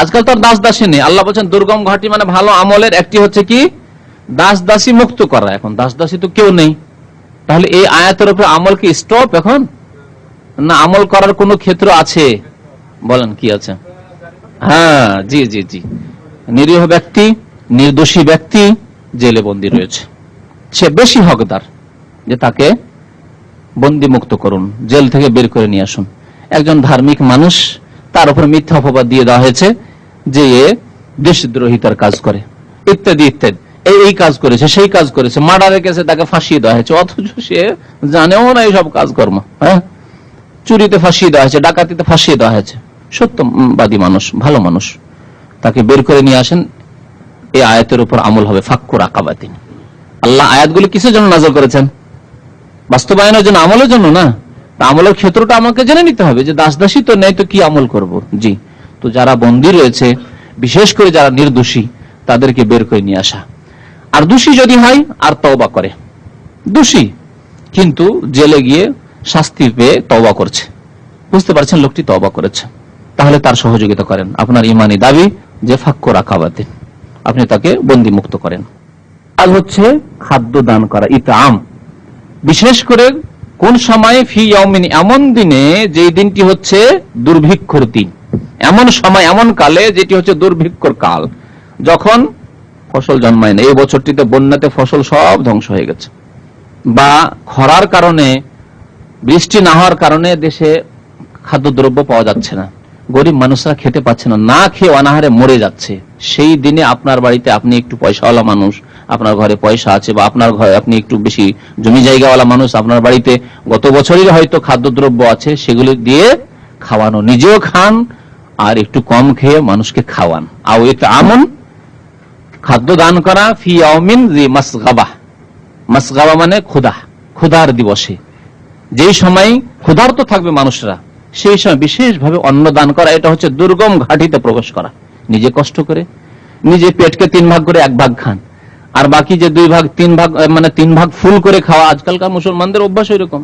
আজকাল তো আর দাস দাসী নেই। আল্লাহ বলছেন দুর্গম ঘাটি মানে ভালো আমলের একটি হচ্ছে কি? দাস দাসী মুক্ত করা। এখন দাস দাসী তো কেউ নেই, তাহলে এই আয়াতের উপর আমল কি স্টপ এখন, না আমল করার কোনো ক্ষেত্র আছে? বলেন কি আছে? হ্যাঁ, জি জি জি। নিরীহ ব্যক্তি, নির্দোষী ব্যক্তি জেলে বন্দী রয়েছে, সে বেশি হকদার যে তাকে বন্দী মুক্ত করুন, জেল থেকে বের করে নিয়ে আসুন। একজন ধার্মিক মানুষ, তার উপর মিথ্যা অপবাদ দিয়ে দেওয়া হয়েছে যে এ দেশদ্রোহিতার কাজ করে, ইত্যাদি ইত্যাদি, এই কাজ করেছে, সেই কাজ করেছে, মার্ডারের কেসে তাকে ফাঁসিয়ে দেওয়া হয়েছে, অথচ সে জানেও না এইসব কাজকর্ম। হ্যাঁ, চুরিতে ফাঁসিয়ে দেওয়া হয়েছে, ডাকাতিতে ফাঁসিয়ে দেওয়া হয়েছে, সত্যবাদী মানুষ, ভালো মানুষ, তাকে বের করে নিয়ে আসেন। এই আয়াতের উপর আমল হবে ফাক্কু রাকাবাতিন। আল্লাহ আয়াতগুলি কিসের জন্য নাযিল করেছেন? বাস্তবায়নের জন্য, আমলের জন্য না। আমলের ক্ষেত্রটা আমাকে জেনে নিতে হবে যে দাস দাসী তো নেই, তো কি আমল করব। জি, তো যারা বন্দী রয়েছে, বিশেষ করে যারা নির্দোষী, তাদেরকে বের করে নিয়ে আসা। আর দোষী যদি হয় আর তওবা করে, দোষী কিন্তু জেলে গিয়ে শাস্তি পেয়ে তওবা করছে, বুঝতে পারছেন লোকটি তওবা করেছে, তাহলে তার সহযোগিতা করেন। আপনার ইমানি দাবি যে ফাক্কু রাকাবাতিন, আপনি তাকে বন্দী মুক্ত করেন। আর হচ্ছে খাদ্য দান করা, ইতআম, বিশেষ করে কোন সময় ফি ইয়াউমিন, এমন দিনে যেই দিনটি হচ্ছে দুর্ভিক্ষর দিন, এমন সময় এমন কালে যেটি হচ্ছে দুর্ভিক্ষর কাল, যখন ফসল জন্মায় না। এই বছরটিতে বন্যাতে ফসল সব ধ্বংস হয়ে গেছে, বা খরার কারণে, বৃষ্টি না হওয়ার কারণে দেশে খাদ্যদ্রব্য পাওয়া যাচ্ছে না, গরিব মানুষরা খেতে পাচ্ছে না, না খেয়ে অনাহারে মরে যাচ্ছে। সেই দিনে আপনার বাড়িতে, আপনি একটু পয়সাওয়ালা মানুষ, আপনার ঘরে পয়সা আছে, বা আপনার ঘরে আপনি একটু বেশি জমি জায়গাওয়ালা মানুষ, আপনার বাড়িতে গত বছরই হয়তো খাদ্যদ্রব্য আছে, সেগুলি দিয়ে খাওয়ানো, নিজেও খান আর একটু কম খেয়ে মানুষকে খাওয়ান। আর এটা আমন, খাদ্য দান করা, ফি ইয়াউমিন জি মাসগাবা, মাসগাবা মানে ক্ষুধা, ক্ষুধার দিবসে, যেই সময় ক্ষুধার্ত থাকবে মানুষরা, সেই সময় বিশেষভাবে অন্ন দান করা। এটা হচ্ছে দুর্গম ঘাটিতে প্রবেশ করা, নিজে কষ্ট করে, নিজে পেটকে 3 ভাগ করে 1 ভাগ খান, আর বাকি যে 2 ভাগ 3 ভাগ মানে 3 ভাগ ফুল করে খাওয়া আজকালকার মুসলমানদের অভ্যাস ওইরকম।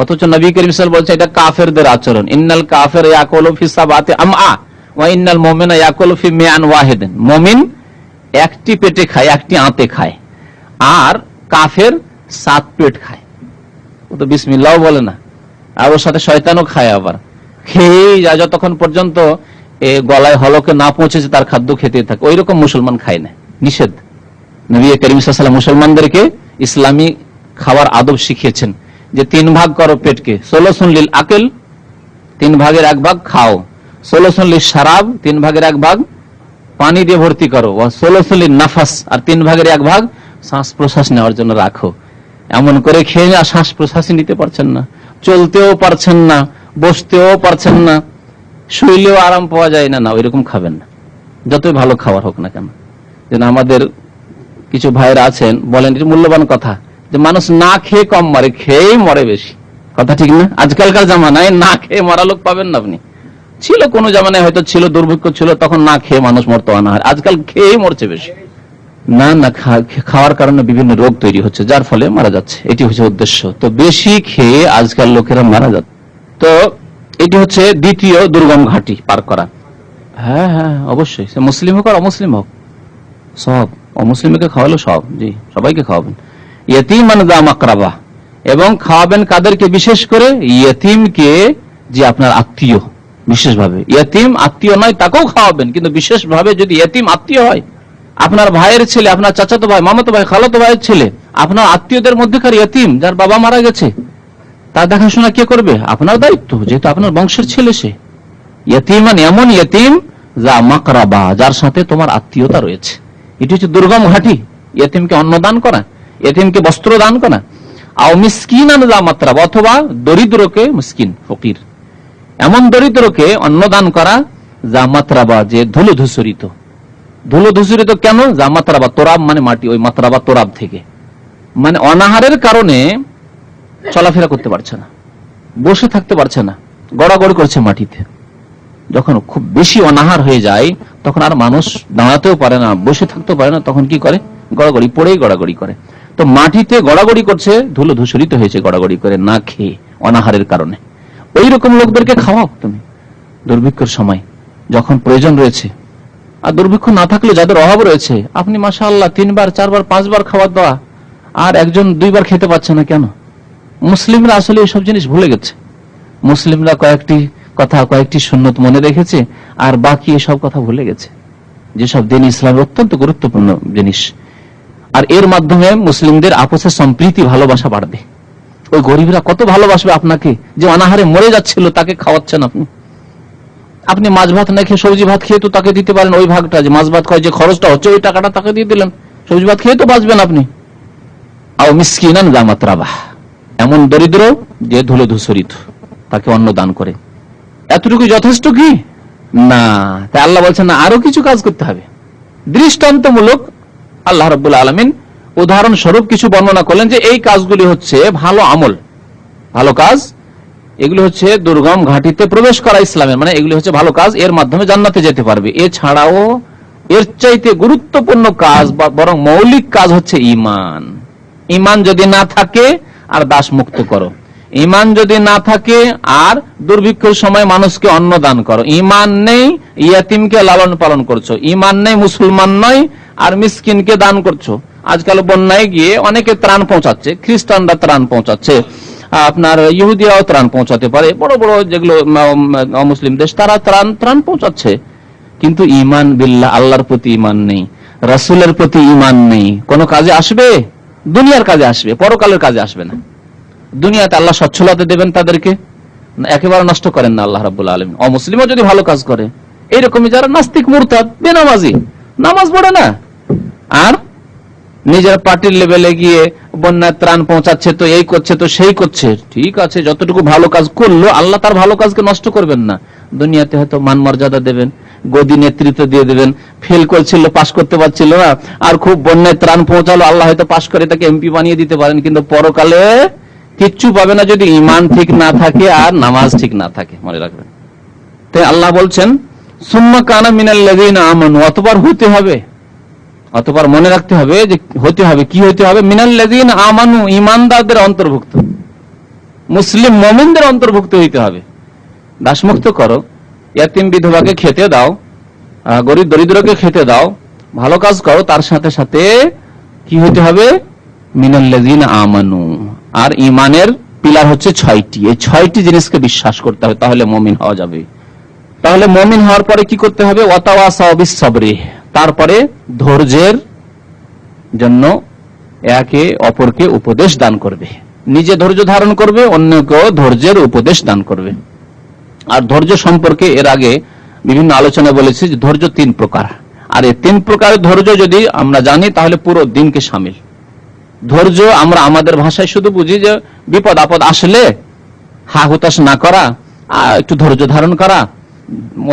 অথচ নবী করিম সাল্লাল্লাহু আলাইহি ওয়াসাল্লাম বলছে এটা কাফেরদের আচরণ। ইন্নাল কাফির ইয়াকুলু ফি সাবাতি আমআ ওয়া ইন্নাল মুমিনা ইয়াকুলু ফি মিআন ওয়াহিদিন। মুমিন একটি পেটে খায়, একটি আঁতে খায়, আর কাফের 7 পেট খায়। ও তো বিসমিল্লাহ বলে না, আর ওর সাথে শয়তানও খায়। আবার খেয়েই যায় যতক্ষণ পর্যন্ত গলায় হলকে না পৌঁছেছে তার খাদ্য খেতে থাকে। ওই রকম মুসলমান খায় না, নিষেধ। নবী করিম সাল্লাল্লাহু আলাইহি ওয়াসাল্লাম মুসলমানদেরকে ইসলামী খাবার আদব শিখিয়েছেন যে 3 ভাগ করো পেটকে, 16 লিল আকেল, 3 ভাগের 1 ভাগ খাও, 16 লিল শারাব, 3 ভাগের 1 ভাগ পানি দিয়ে ভর্তি করো, 16 লিল নাফাস, আর 3 ভাগের 1 ভাগ শ্বাস প্রশ্বাস নেওয়ার জন্য রাখো। এমন করে খেয়ে আর শ্বাস প্রশ্বাসই নিতে পারছেন না, চলতেও পারছেন না, বসতেও পারছেন না, শুইলেও আরাম পাওয়া যায় না। না, ওইরকম খাবেন না, যতই ভালো খাবার হোক না কেন। যেন আমাদের কিছু ভাইরা আছেন বলেন, এটা মূল্যবান কথা, যে মানুষ না খেয়ে কম মরে, খেয়েই মরে বেশি। কথা ঠিক না? আজকালকার জামানায় না খেয়ে মরা লোক পাবেন না আপনি। ছিল কোন জামানায় হয়তো ছিল, দুর্ভিক্ষ ছিল, তখন না খেয়ে মানুষ মরতো অনাহার। আজকাল খেয়েই মরছে বেশি। না না, খাওয়ার কারণে বিভিন্ন রোগ তৈরি হচ্ছে, যার ফলে মারা যাচ্ছে। এটি হচ্ছে উদ্দেশ্য। তো বেশি খেয়ে আজকাল লোকেরা মারা যাচ্ছে। তো এটি হচ্ছে দ্বিতীয় দুর্গম ঘাটি পার করা। হ্যাঁ হ্যাঁ, অবশ্যই, সে মুসলিম হোক আর অমুসলিম হোক, সব। অমুসলিমকে খাওয়ালো সব, জি, সবাইকে খাওয়াবেন। ইয়তীমান যা মাকরাবা, এবং খাওয়াবেন কাদেরকে? বিশেষ করে ইয়তীমকে, যে আপনার আত্মীয়। বিশেষভাবে ইয়তীম আত্মীয় নয় তাকেও খাওয়াবেন, কিন্তু বিশেষভাবে যদি ইয়তীম আত্মীয় হয়, আপনার ভাইয়ের ছেলে, আপনার চাচাতো ভাই, মামাতো ভাই, খালাতো ভাইয়ের ছেলে, আপনার আত্মীয়দের মধ্যেকার ইয়তীম, যার বাবা মারা গেছে, তার দেখাশোনা কে করবে? আপনার দায়িত্ব, যেহেতু আপনার বংশের ছেলে সে। ইয়তীমান এমন ইয়তীম যা মাকরাবা, যার সাথে তোমার আত্মীয়তা রয়েছে। এটি হচ্ছে দুর্গম ঘাটি। ইয়তীমকে অন্ন দান করা, ইয়তীমকে বস্ত্র দান করা। আও মিসকিনান যা মাতরাবা, অথবা দরিদ্রকে, মিসকিন ফকির, এমন দরিদ্রকে অন্ন দান করা যা মাতরাবা, যে ধুলো ধূসরিত। ধুলো ধূসরিত কেন? যা মাতরাবা, তোরাব মানে মাটি, ওই মাতরাবা তোরাব থেকে, মানে অনাহারের কারণে চলাফেরা করতে পারছে না, বসে থাকতে পারছে না, গড়াগড়ি করছে মাটিতে। যখন খুব বেশি অনাহার হয়ে যায়, তখন আর মানুষ দাঁড়াতেও পারে না, বসে থাকতেও পারে না, তখন কি করে? গড়াগড়ি, পড়েই গড়াগড়ি করে। তো মাটিতে গড়াগড়ি করছে, ধুলো ধূসরিত হয়েছে গড়াগড়ি করে, না খেয়ে, অনাহারের কারণে। ওই রকম লোকদেরকে খাওয়াও তুমি দুর্ভিক্ষের সময়, যখন প্রয়োজন রয়েছে। আর দুর্ভিক্ষ না থাকলে যাদের অভাব রয়েছে, আপনি মাশাআল্লাহ 3 বার 4 বার 5 বার খাবার দেওয়া, আর একজন 2 বার খেতে পারছে না কেন? মুসলিমরা আসলে এইসব জিনিস ভুলে গেছে। মুসলিমরা কয়েকটি কথা, কয়েকটি সুন্নত মনে রেখেছে, আর বাকি এসব কথা ভুলে গেছে, যেসব দিন ইসলামের অত্যন্ত গুরুত্বপূর্ণ জিনিস। আর এর মাধ্যমে মুসলিমদের আপসে সম্প্রীতি, ভালোবাসা বাড়বে। ওই গরিবরা কত ভালোবাসবে আপনাকে, যে অনাহারে মরে যাচ্ছিল, তাকে খাওয়াচ্ছেন আপনি। আপনি মাছ ভাত না খেয়ে সবজি ভাত খেয়ে তো তাকে দিতে পারেন ওই ভাগটা, যে মাছ ভাত খাওয়া যে খরচটা হচ্ছে, ওই টাকাটা তাকে দিয়ে দিলেন, সবজি ভাত খেয়ে তো বাঁচবেন আপনি। আও মিসকিনান যা মাতরাবা, এমন দরিদ্র যে ধুলো ধূসরিত, তাকে অন্ন দান করে। এতটুকু যথেষ্ট কি না? তাই আল্লাহ বলছেন না, আরো কিছু কাজ করতে হবে। দৃষ্টান্তমূলক আল্লাহ রাব্বুল আলামিন উদাহরণস্বরূপ কিছু বর্ণনা করলেন, যে এই কাজগুলি হচ্ছে ভালো আমল, ভালো কাজ। এগুলি হচ্ছে দুর্গম ঘাটিতে প্রবেশ করা ইসলামের, মানে এগুলি হচ্ছে ভালো কাজ, এর মাধ্যমে জান্নাতে যেতে পারবে। এছাড়াও এর চাইতে গুরুত্বপূর্ণ কাজ, বা বরং মৌলিক কাজ হচ্ছে ঈমান। ঈমান যদি না থাকে, আর দাস মুক্ত করো। ঈমান যদি না থাকে, আর দুর্ভিক্ষের সময় মানুষকে অন্ন দান করো। ঈমান নেই, ইয়াতিমকে লালন পালন করছো। ঈমান নেই, মুসলমান নয়, আর মিসকিনকে দান করছো। আজকাল বন্যায় গিয়ে অনেকে ত্রাণ পৌঁছাচ্ছে, খ্রিস্টানরা ত্রাণ পৌঁছাচ্ছে, আপনার ইহুদিয়াও ত্রাণ পৌঁছাতে পারে, বড় বড় যেগুলো মুসলিম দেশ তারা ত্রাণ পৌঁছাচ্ছে, কিন্তু ইমান বিল্লাহ, আল্লাহর প্রতি ইমান নেই, রাসূলের প্রতি ইমান নেই। কোন কাজে আসবে? দুনিয়ার কাজে আসবে, পরকালের কাজে আসবে না। দুনিয়াতে আল্লাহ সচ্ছলতা দেবেন তাদেরকে, একেবারে নষ্ট করেন না আল্লাহ রাব্বুল আলামিন। অমুসলিমও যদি ভালো কাজ করে, এইরকমই যারা নাস্তিক মুরতাদ বেনামাজি, নামাজ পড়ে না, আর নিজের পার্টির লেভেলে গিয়ে বন্যায় ত্রাণ পৌঁছাচ্ছে, তো এই করছে তো সেই করছে, ঠিক আছে, যতটুকু ভালো কাজ করলো আল্লাহ তার ভালো কাজকে নষ্ট করবেন না। দুনিয়াতে হয়তো মান মর্যাদা দেবেন, গদি নেতৃত্ব দিয়ে দেবেন, ফেল করছিল, পাশ করতে পারছিল না, আর খুব বন্যায় ত্রাণ পৌঁছালো, আল্লাহ হয়তো পাশ করে তাকে এমপি বানিয়ে দিতে পারেন, কিন্তু পরকালে কিচ্ছু পাবে না যদি ইমান ঠিক না থাকে আর নামাজ ঠিক না থাকে, মনে রাখবেন। তাই আল্লাহ বলছেন সুম্মা কানা মিনাল্লাযিনা আমানু, অতঃপর হতে হবে, অতঃপর মনে রাখতে হবে যে হতে হবে, কি হতে হবে? মিনাল্লাযিনা আমানু, ঈমানদারদের অন্তর্ভুক্ত, মুসলিম মুমিনদের অন্তর্ভুক্ত হইতে হবে। দাসমুক্ত করো, ইয়াতিম বিধবাকে খেতে দাও, গরিব দরিদ্রকে খেতে দাও, ভালো কাজ করো, তার সাথে সাথে কি হইতে হবে? মিনাল্লাযিনা আমানু। আর ইমানের পিলার হচ্ছে 6টি, এই 6টি জিনিসকে বিশ্বাস করতে হবে, তাহলে মুমিন হওয়া যাবে। তাহলে মুমিন হওয়ার পরে কি করতে হবে? ওয়াতাওয়াসাউ বিস-সাবরি, তারপরে ধৈর্যের জন্য একে অপরকে উপদেশ দান করবে, নিজে ধৈর্য ধারণ করবে, অন্যকেও ধৈর্যের উপদেশ দান করবে। আর ধৈর্য সম্পর্কে এর আগে বিভিন্ন আলোচনা বলেছি যে ধৈর্য 3 প্রকার, আর এই 3 প্রকারের ধৈর্য যদি আমরা জানি তাহলে পুরো দিনকে শামিল। ধৈর্য আমরা আমাদের ভাষায় শুধু বুঝি যে বিপদ আপদ আসলে হা হুতাশ না করা, একটু ধৈর্য ধারণ করা,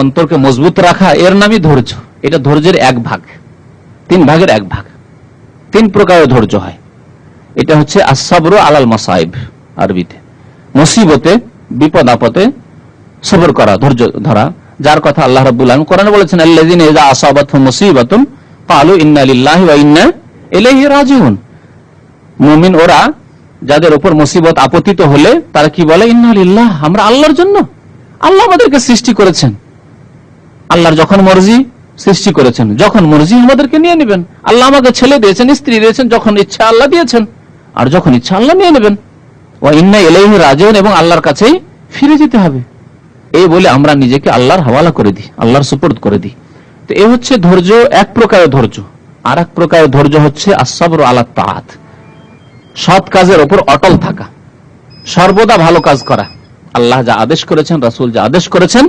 অন্তরকে মজবুত রাখা, এর নামই ধৈর্য। এটা ধৈর্যের 1 ভাগ, 3 ভাগের 1 ভাগ। 3 প্রকারের ধৈর্য হয়। এটা হচ্ছে as-সাবরু আলাল মাসাইব, আরবিতে মুসিবতে, বিপদ আপদে সবর করা, ধৈর্য ধরা, যার কথা আল্লাহ রাব্বুল আলামিন কোরআনে বলেছেন আল্লাযিনা ইযা আসাবাতহুম মুসিবাতুন ক্বালু ইন্না লিল্লাহি ওয়া ইন্না ইলাইহি রাজিউন। মুমিন ওরা যাদের উপর মুসিবত আপতিত হলে তারা কি বলে? ইন্না লিল্লাহ, আমরা আল্লাহর জন্য, আল্লাহ আমাদেরকে সৃষ্টি করেছেন, আল্লাহর যখন মর্জি সৃষ্টি করেছেন, যখন মর্জি আমাদেরকে নিয়ে নেবেন। আল্লাহ আমাকে ছেলে দিয়েছেন, স্ত্রী দিয়েছেন, যখন ইচ্ছা আল্লাহ দিয়েছেন, আর যখন ইচ্ছা আল্লাহ নিয়ে নেবেন। ওয়া ইন্না ইলাইহি রাজিউন, এবং আল্লাহর কাছেই ফিরে যেতে হবে। এই বলে আমরা নিজেকে আল্লাহর হাওয়ালা করে দিই, আল্লাহর সুপুর্দ করে দিই। তো এই হচ্ছে ধৈর্য, 1 প্রকারের ধৈর্য। আর 1 প্রকারের ধৈর্য হচ্ছে as-সাবরু আলা তাআত, সৎ কাজের উপর অটল থাকা, সর্বদা ভালো কাজ করা, আল্লাহ যা আদেশ করেছেন, রাসূল যা আদেশ করেছেন,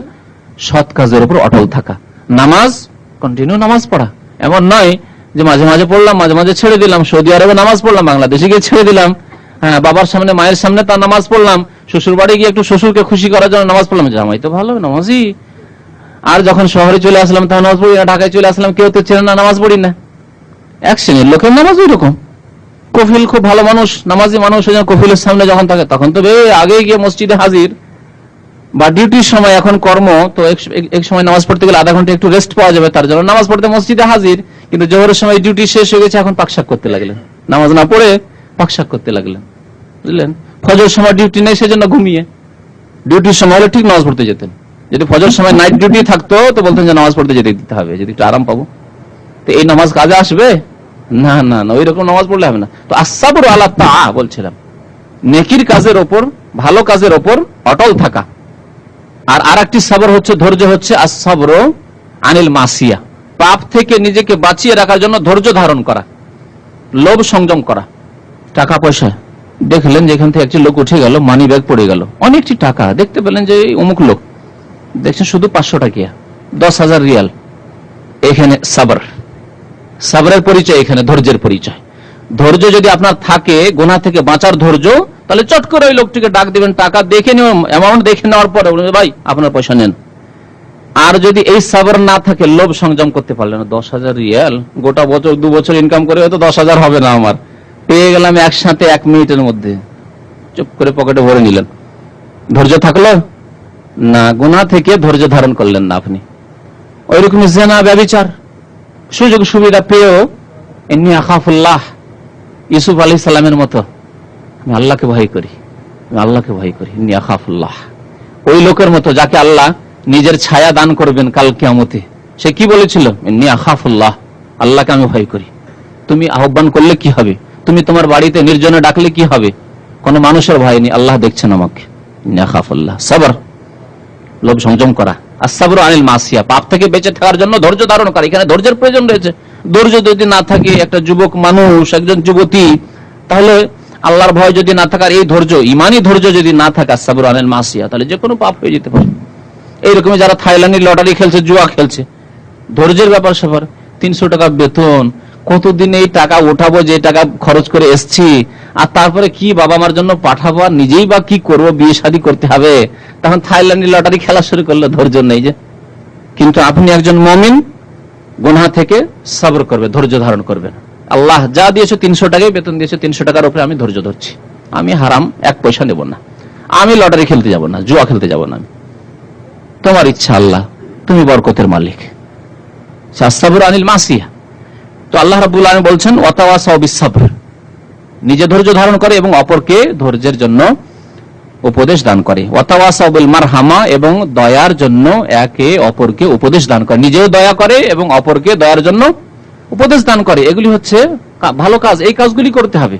সৎ কাজের উপর অটল থাকা। নামাজ কন্টিনিউ নামাজ পড়া, এমন নয় যে মাঝে মাঝে পড়লাম, মাঝে মাঝে ছেড়ে দিলাম। সৌদি আরবে নামাজ পড়লাম, বাংলাদেশে গিয়ে ছেড়ে দিলাম, হ্যাঁ, বাবার সামনে মায়ের সামনে তার নামাজ পড়লাম, শ্বশুর বাড়ি গিয়ে একটু শ্বশুরকে খুশি করার জন্য নামাজ পড়লাম, জামাই তো ভালো নামাজি, আর যখন শহরে চলে আসলাম তখন নামাজ পড়ি না, ঢাকায় চলে আসলাম কেউ তো ছেড়ে না, নামাজ পড়ি না। 1 শ্রেণীর লোকের নামাজ ওই রকম। কফিল খুব ভালো মানুষ, নামাজি মানুষ, কফিলের সামনে যখন থাকে তখন তো আগে গিয়ে মসজিদে হাজির, বা ডিউটির সময় এখন কর্ম, তো এক সময় নামাজ পড়তে গেলে আধা ঘন্টা একটু রেস্ট পাওয়া যাবে, তার জন্য নামাজ পড়তে মসজিদে হাজির। কিন্তু জোহরের সময় ডিউটি শেষ হয়ে গেছে, এখন পাকশাক করতে লাগলেন, নামাজ না পড়ে পাকশাক করতে লাগলেন, বুঝলেন? ফজর সময় ডিউটি নেই, সেজন্য ঘুমিয়ে, ডিউটির সময় হলে ঠিক নামাজ পড়তে যেতেন। যদি ফজর সময় নাইট ডিউটি থাকতো তো বলতেন যে নামাজ পড়তে যেতে দিতে হবে, যদি একটু আরাম পাবো। তো এই নামাজ কাজে আসবে না, না না, ওই রকম নামাজ পড়লে হবে না। তো as-সাবরু আলা তাআ বলছিলাম, নেকির কাজের ওপর, ভালো কাজের ওপর অটল থাকা। আর আরেকটি সবর হচ্ছে, ধৈর্য হচ্ছে as-সাবরু আনিল মাসিয়া, পাপ থেকে নিজেকে বাঁচিয়ে রাখার জন্য ধৈর্য ধারণ করা, লোভ সংযম করা। টাকা পয়সা দেখলেন যে এখান থেকে একটি লোক উঠে গেল, মানি ব্যাগ পড়ে গেল, অনেকটি টাকা, দেখতে পেলেন যে অমুক লোক, দেখছেন শুধু 500 টাকা, 10,000 রিয়াল। এখানে সাবর, সাবরের পরিচয়, এখানে ধৈর্যের পরিচয়। ধৈর্য যদি আপনার থাকে, গুনাহ থেকে বাঁচার ধৈর্য, তাহলে চট করে ওই লোকটিকে ডাক দিবেন, টাকা দেখে নেওয়া, অ্যামাউন্ট দেখে নেওয়ার পরে বলবেন ভাই আপনার পয়সা নেন। আর যদি এই সাবর না থাকে, লোভ সংযম করতে পারলেন, 10,000 রিয়াল, গোটা বছর 2 বছর ইনকাম করে হয়তো 10,000 হবে না আমার, পেয়ে গেলাম একসাথে 1 মিনিটের মধ্যে, চুপ করে পকেটে ভরে নিলেন, ধৈর্য থাকলো না? গুনাহ থেকে ধৈর্য ধারণ করলেন না আপনি। ওইরকম জিনা, ব্যভিচার, সুযোগ সুবিধা পেয়েও ইন্নী আখাফুল্লাহ, ইউসুফ আলাইহিস সালামের মতো, আমি আল্লাহকে ভয় করি, আমি আল্লাহকে ভয় করি, ইন্নী আখাফুল্লাহ। ওই লোকের মতো যাকে আল্লাহ নিজের ছায়া দান করবেন কাল কিয়ামতে, সে কি বলেছিল? ইন্নী আখাফুল্লাহ, আল্লাহকে আমি ভয় করি। তুমি আহ্বান করলে কি হবে, তুমি তোমার বাড়িতে নির্জনে ডাকলে কি হবে, কোন মানুষের ভয় নেই, আল্লাহ দেখছেন আমাকে। নাখাফুল্লাহ, সবর, লোভ সংযম করা। আসসাবরু আনিল মাসিয়া, পাপ থেকে বেঁচে থাকার জন্য ধৈর্য ধারণ করা। এখানে ধৈর্যের প্রয়োজন রয়েছে। ধৈর্য যদি না থাকে, একটা যুবক মানুষ, একজন যুবতী, তাহলে আল্লাহর ভয় যদি না থাকার এই ধৈর্য, ইমানি ধৈর্য যদি না থাকে, আসসাবরু আনিল মাসিয়া, তাহলে যে কোনো পাপ হয়ে যেতে পারে। এইরকমই যারা থাইল্যান্ডে লটারি খেলছে, জুয়া খেলছে, ধৈর্যের ব্যাপার স্যাপার। 300 টাকা বেতন, কতদিন এই টাকা উঠাবো, যে টাকা খরচ করে এসছি, আর তারপরে কি বাবা মার জন্য পাঠাবো, আর নিজেই বা কি করবো, বিয়ে শাদী করতে হবে, তখন থাইল্যান্ডে লটারি খেলা শুরু করলে ধৈর্য নেই যে। কিন্তু আপনি একজন মুমিন, গুনাহ থেকে সবর করবে, ধৈর্য ধারণ করবেন। আল্লাহ যা দিয়েছো, 300 টাকায় বেতন দিয়েছো, 300 টাকার উপরে আমি ধৈর্য ধরছি, আমি হারাম 1 পয়সা নেব না, আমি লটারি খেলতে যাব না, জুয়া খেলতে যাব না, তোমার ইচ্ছা আল্লাহ, তুমি বরকতের মালিক। সাবর আনিল মাসিয়া। তো আল্লাহ রাব্বুল আলামিন বলছেন ওয়াতাওয়াসাউ বিসসাবর, নিজে ধৈর্য ধারণ করে এবং অপরকে ধৈর্যের জন্য উপদেশ দান করে। ওয়াতাওয়াসাউ বিল মারহামা, এবং দয়ার জন্য একে অপরকে উপদেশ দান করে, নিজেও দয়া করে এবং অপরকে দয়ার জন্য উপদেশ দান করে। এগুলি হচ্ছে ভালো কাজ, এই কাজগুলি করতে হবে।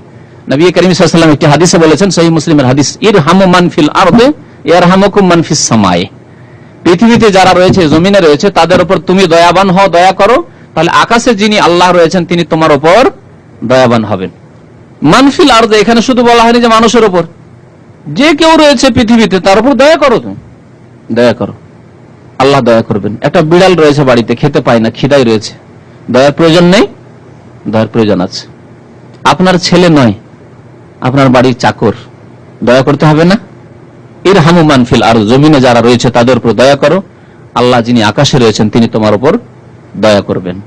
নবী করিম সাল্লাল্লাহু আলাইহি ওয়াসাল্লাম একটি হাদিসে বলেছেন, সহিহ মুসলিমের হাদিস, ইরহামু মান ফিল আরদি ইয়ারহামুকুম মান ফিস সামায়ে, পৃথিবীতে যারা রয়েছে, জমিনে রয়েছে, তাদের উপর তুমি দয়াবান হও, দয়া করো, তাহলে আকাশে যিনি আল্লাহ রয়েছেন তিনি তোমার উপর দয়াবান হবেন। মানফিল আরদে, এখানে শুধু বলা হয়নি যে মানুষের উপর, যে কেউ রয়েছে পৃথিবীতে তার উপর দয়া করো, তুমি দয়া করো, আল্লাহ দয়া করবেন। একটা বিড়াল রয়েছে বাড়িতে, খেতে পায় না, খিদায় রয়েছে, দয়ার প্রয়োজন নেই? দয়ার প্রয়োজন আছে। আপনার ছেলে নয়, আপনার বাড়ির চাকর, দয়া করতে হবে না? ইরহামু মান ফিল আরদ, জমিনে যারা রয়েছে তাদের উপর দয়া করো, আল্লাহ যিনি আকাশে রয়েছেন তিনি তোমার উপর দয়া করবেন।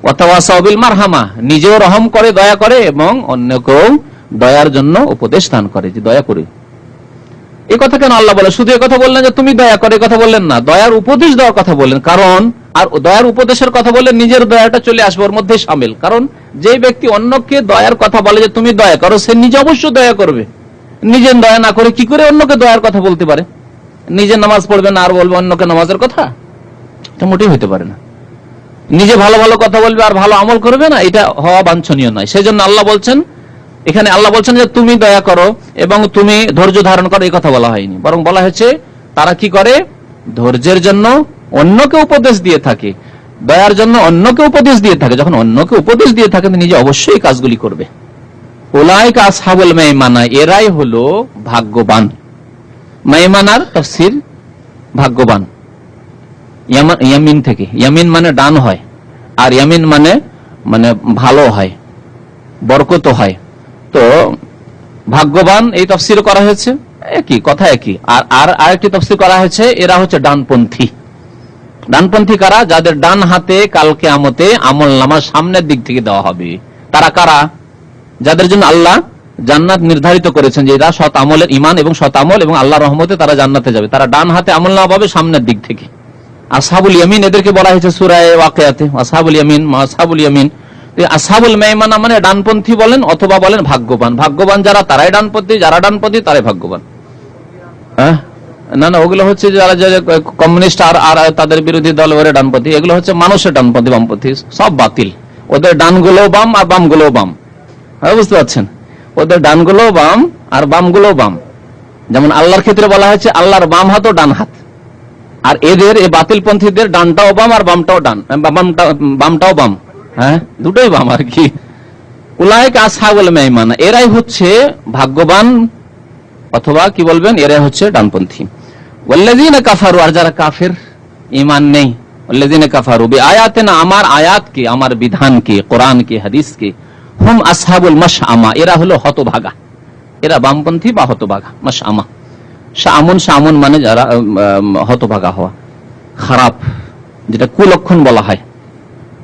ওয়াতাওয়াসাউ বিল মারহামা, নিজেও রহম করে, দয়া করে, এবং অন্যকেও দয়ার জন্য উপদেশ দান করে, যে দয়া করে। এই কথা কেন আল্লাহ বলে? শুধু এই কথা বললেন যে তুমি দয়া করে, কথা বললেন না, দয়ার উপদেশ দেওয়ার কথা বললেন। কারণ, আর দয়ার উপদেশের কথা বললে নিজের দয়াটা চলে আসবে ওর মধ্যে শামিল। কারণ যে ব্যক্তি অন্যকে দয়ার কথা বলে যে তুমি দয়া করো, সে নিজে অবশ্যই দয়া করবে। নিজের দয়া না করে কি করে অন্যকে দয়ার কথা বলতে পারে? নিজে নামাজ পড়বে না আর বলবে অন্যকে নামাজের কথা, এটা মোটেই হতে পারে না। নিজে ভালো ভালো কথা বলবে আর ভালো আমল করবে না, এটা হওয়া বাঞ্ছনীয় নয়। সেই জন্য আল্লাহ বলছেন, এখানে আল্লাহ বলছেন যে তুমি দয়া করো এবং তুমি ধৈর্য ধারণ করো, এই কথা বলা হয়নি, বরং বলা হয়েছে তারা কি করে, ধৈর্যের জন্য অন্যকে উপদেশ দিয়ে থাকে, দয়ার জন্য অন্যকে উপদেশ দিয়ে থাকে। যখন অন্যকে উপদেশ দিয়ে থাকে, নিজে অবশ্যই কাজগুলি করবে। উলাইকা আসহাবুল মাইমানা, এরাই হলো ভাগ্যবান। মাইমানার তাফসীর ভাগ্যবান, ইয়ামিন থেকে, ইয়ামিন মানে ডান হয়, আর ইয়ামিন মানে মানে ভালো হয়, বরকত হয়। তো ভাগ্যবান এই তাফসীর করা হয়েছে, একই কথা, একই। আর আরেকটি তাফসীর করা হয়েছে, এরা হচ্ছে ডানপন্থী। ডানপন্থী কারা? যাদের ডান হাতে কাল কিয়ামতে আমলনামা সামনের দিক থেকে দেওয়া হবে। তারা কারা? যাদের জন্য আল্লাহ জান্নাত নির্ধারিত করেছেন, যে এরা সৎ আমলের, ঈমান এবং সৎ আমল এবং আল্লাহর রহমতে তারা জান্নাতে যাবে। তারা ডান হাতে আমলনামা পাবে সামনের দিক থেকে। আসহাবুল ইয়ামিন, এদেরকে বলা হয়েছে সূরা ওয়াকিয়াতে, আসহাবুল ইয়ামিন, আসহাবুল ইয়ামিন। আসহাবুল মাইমানা মানে ডানপন্থী বলেন অথবা বলেন ভাগ্যবান। ভাগ্যবান যারা, তারাই ডানপন্থী, যারা ডানপন্থী তারাই ভাগ্যবান। হ্যাঁ, না না, ওগুলো হচ্ছে যারা কমিউনিস্ট আর তাদের বিরোধী দল, ওরা ডানপন্থী। এগুলো হচ্ছে মানুষের ডানপন্থী, বামপন্থী, সব বাতিল। ওদের ডানগুলো বাম আর বামগুলো বাম, হ্যাঁ, বুঝতে পারছেন? ওদের ডানগুলো বাম আর বামগুলো বাম। যেমন আল্লাহর ক্ষেত্রে বলা হয়েছে আল্লাহর বাম হাত ও ডান হাত, আর এদের এই বাতিলপন্থীদের ডানটাও বাম আর বামটাও ডান, বামটাও বাম, হ্যাঁ, দুটোই বাম আর কি। উলাইকা আসহাবুল মাইমানা, এরাই হচ্ছে ভাগ্যবান, অথবা কি বলবেন, এরাই হচ্ছে ডানপন্থী। ওয়াল্লাযীনা কাফারু, আর যারা কাফের, ঈমান নেই, ওয়াল্লাযীনা কাফারু বিআয়াতিনা, আমার আয়াতকে, আমার বিধানকে, কোরআনকে, হাদিসকে, হুম আসহাবুল মাশআমা, এরা হলো হতভাগা, এরা বামপন্থী বা হতভাগা। মাশআমা, শামুন মানে যারা হতভাগা হওয়া, খারাপ, যেটা কুলক্ষণ বলা হয়।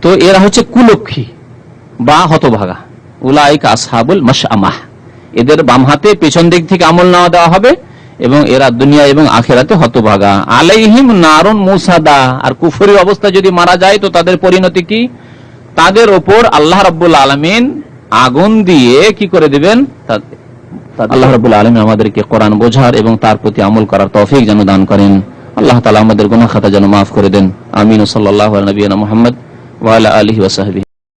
তো এরা হচ্ছে কুলক্ষী বা হতভাগা। উলাইকা আসহাবুল মাশআমা, এদের বাম হাতে পেছন দিক থেকে আমল নামা দেওয়া হবে এবং এরা দুনিয়া এবং আখিরাতে হতভাগা। আলাইহিম নারুন মুসাদা, আর কুফরি অবস্থা যদি মারা যায় তো তাদের পরিণতি কি? তাদের ওপর আল্লাহ রাব্বুল আলামিন আগুন দিয়ে কি করে দিবেন? আল্লাহ রাব্বুল আলামিন আমাদেরকে কোরআন বোঝার এবং তার প্রতি আমল করার তৌফিক যেন দান করেন। আল্লাহ তাআলা আমাদের গুনাহ খাতা যেন মাফ করে দেন। আমিন। সাল্লাল্লাহু আলা নবিয়িনা মুহাম্মদ ওয়া আলা আলিহি ওয়া সাহবিহি।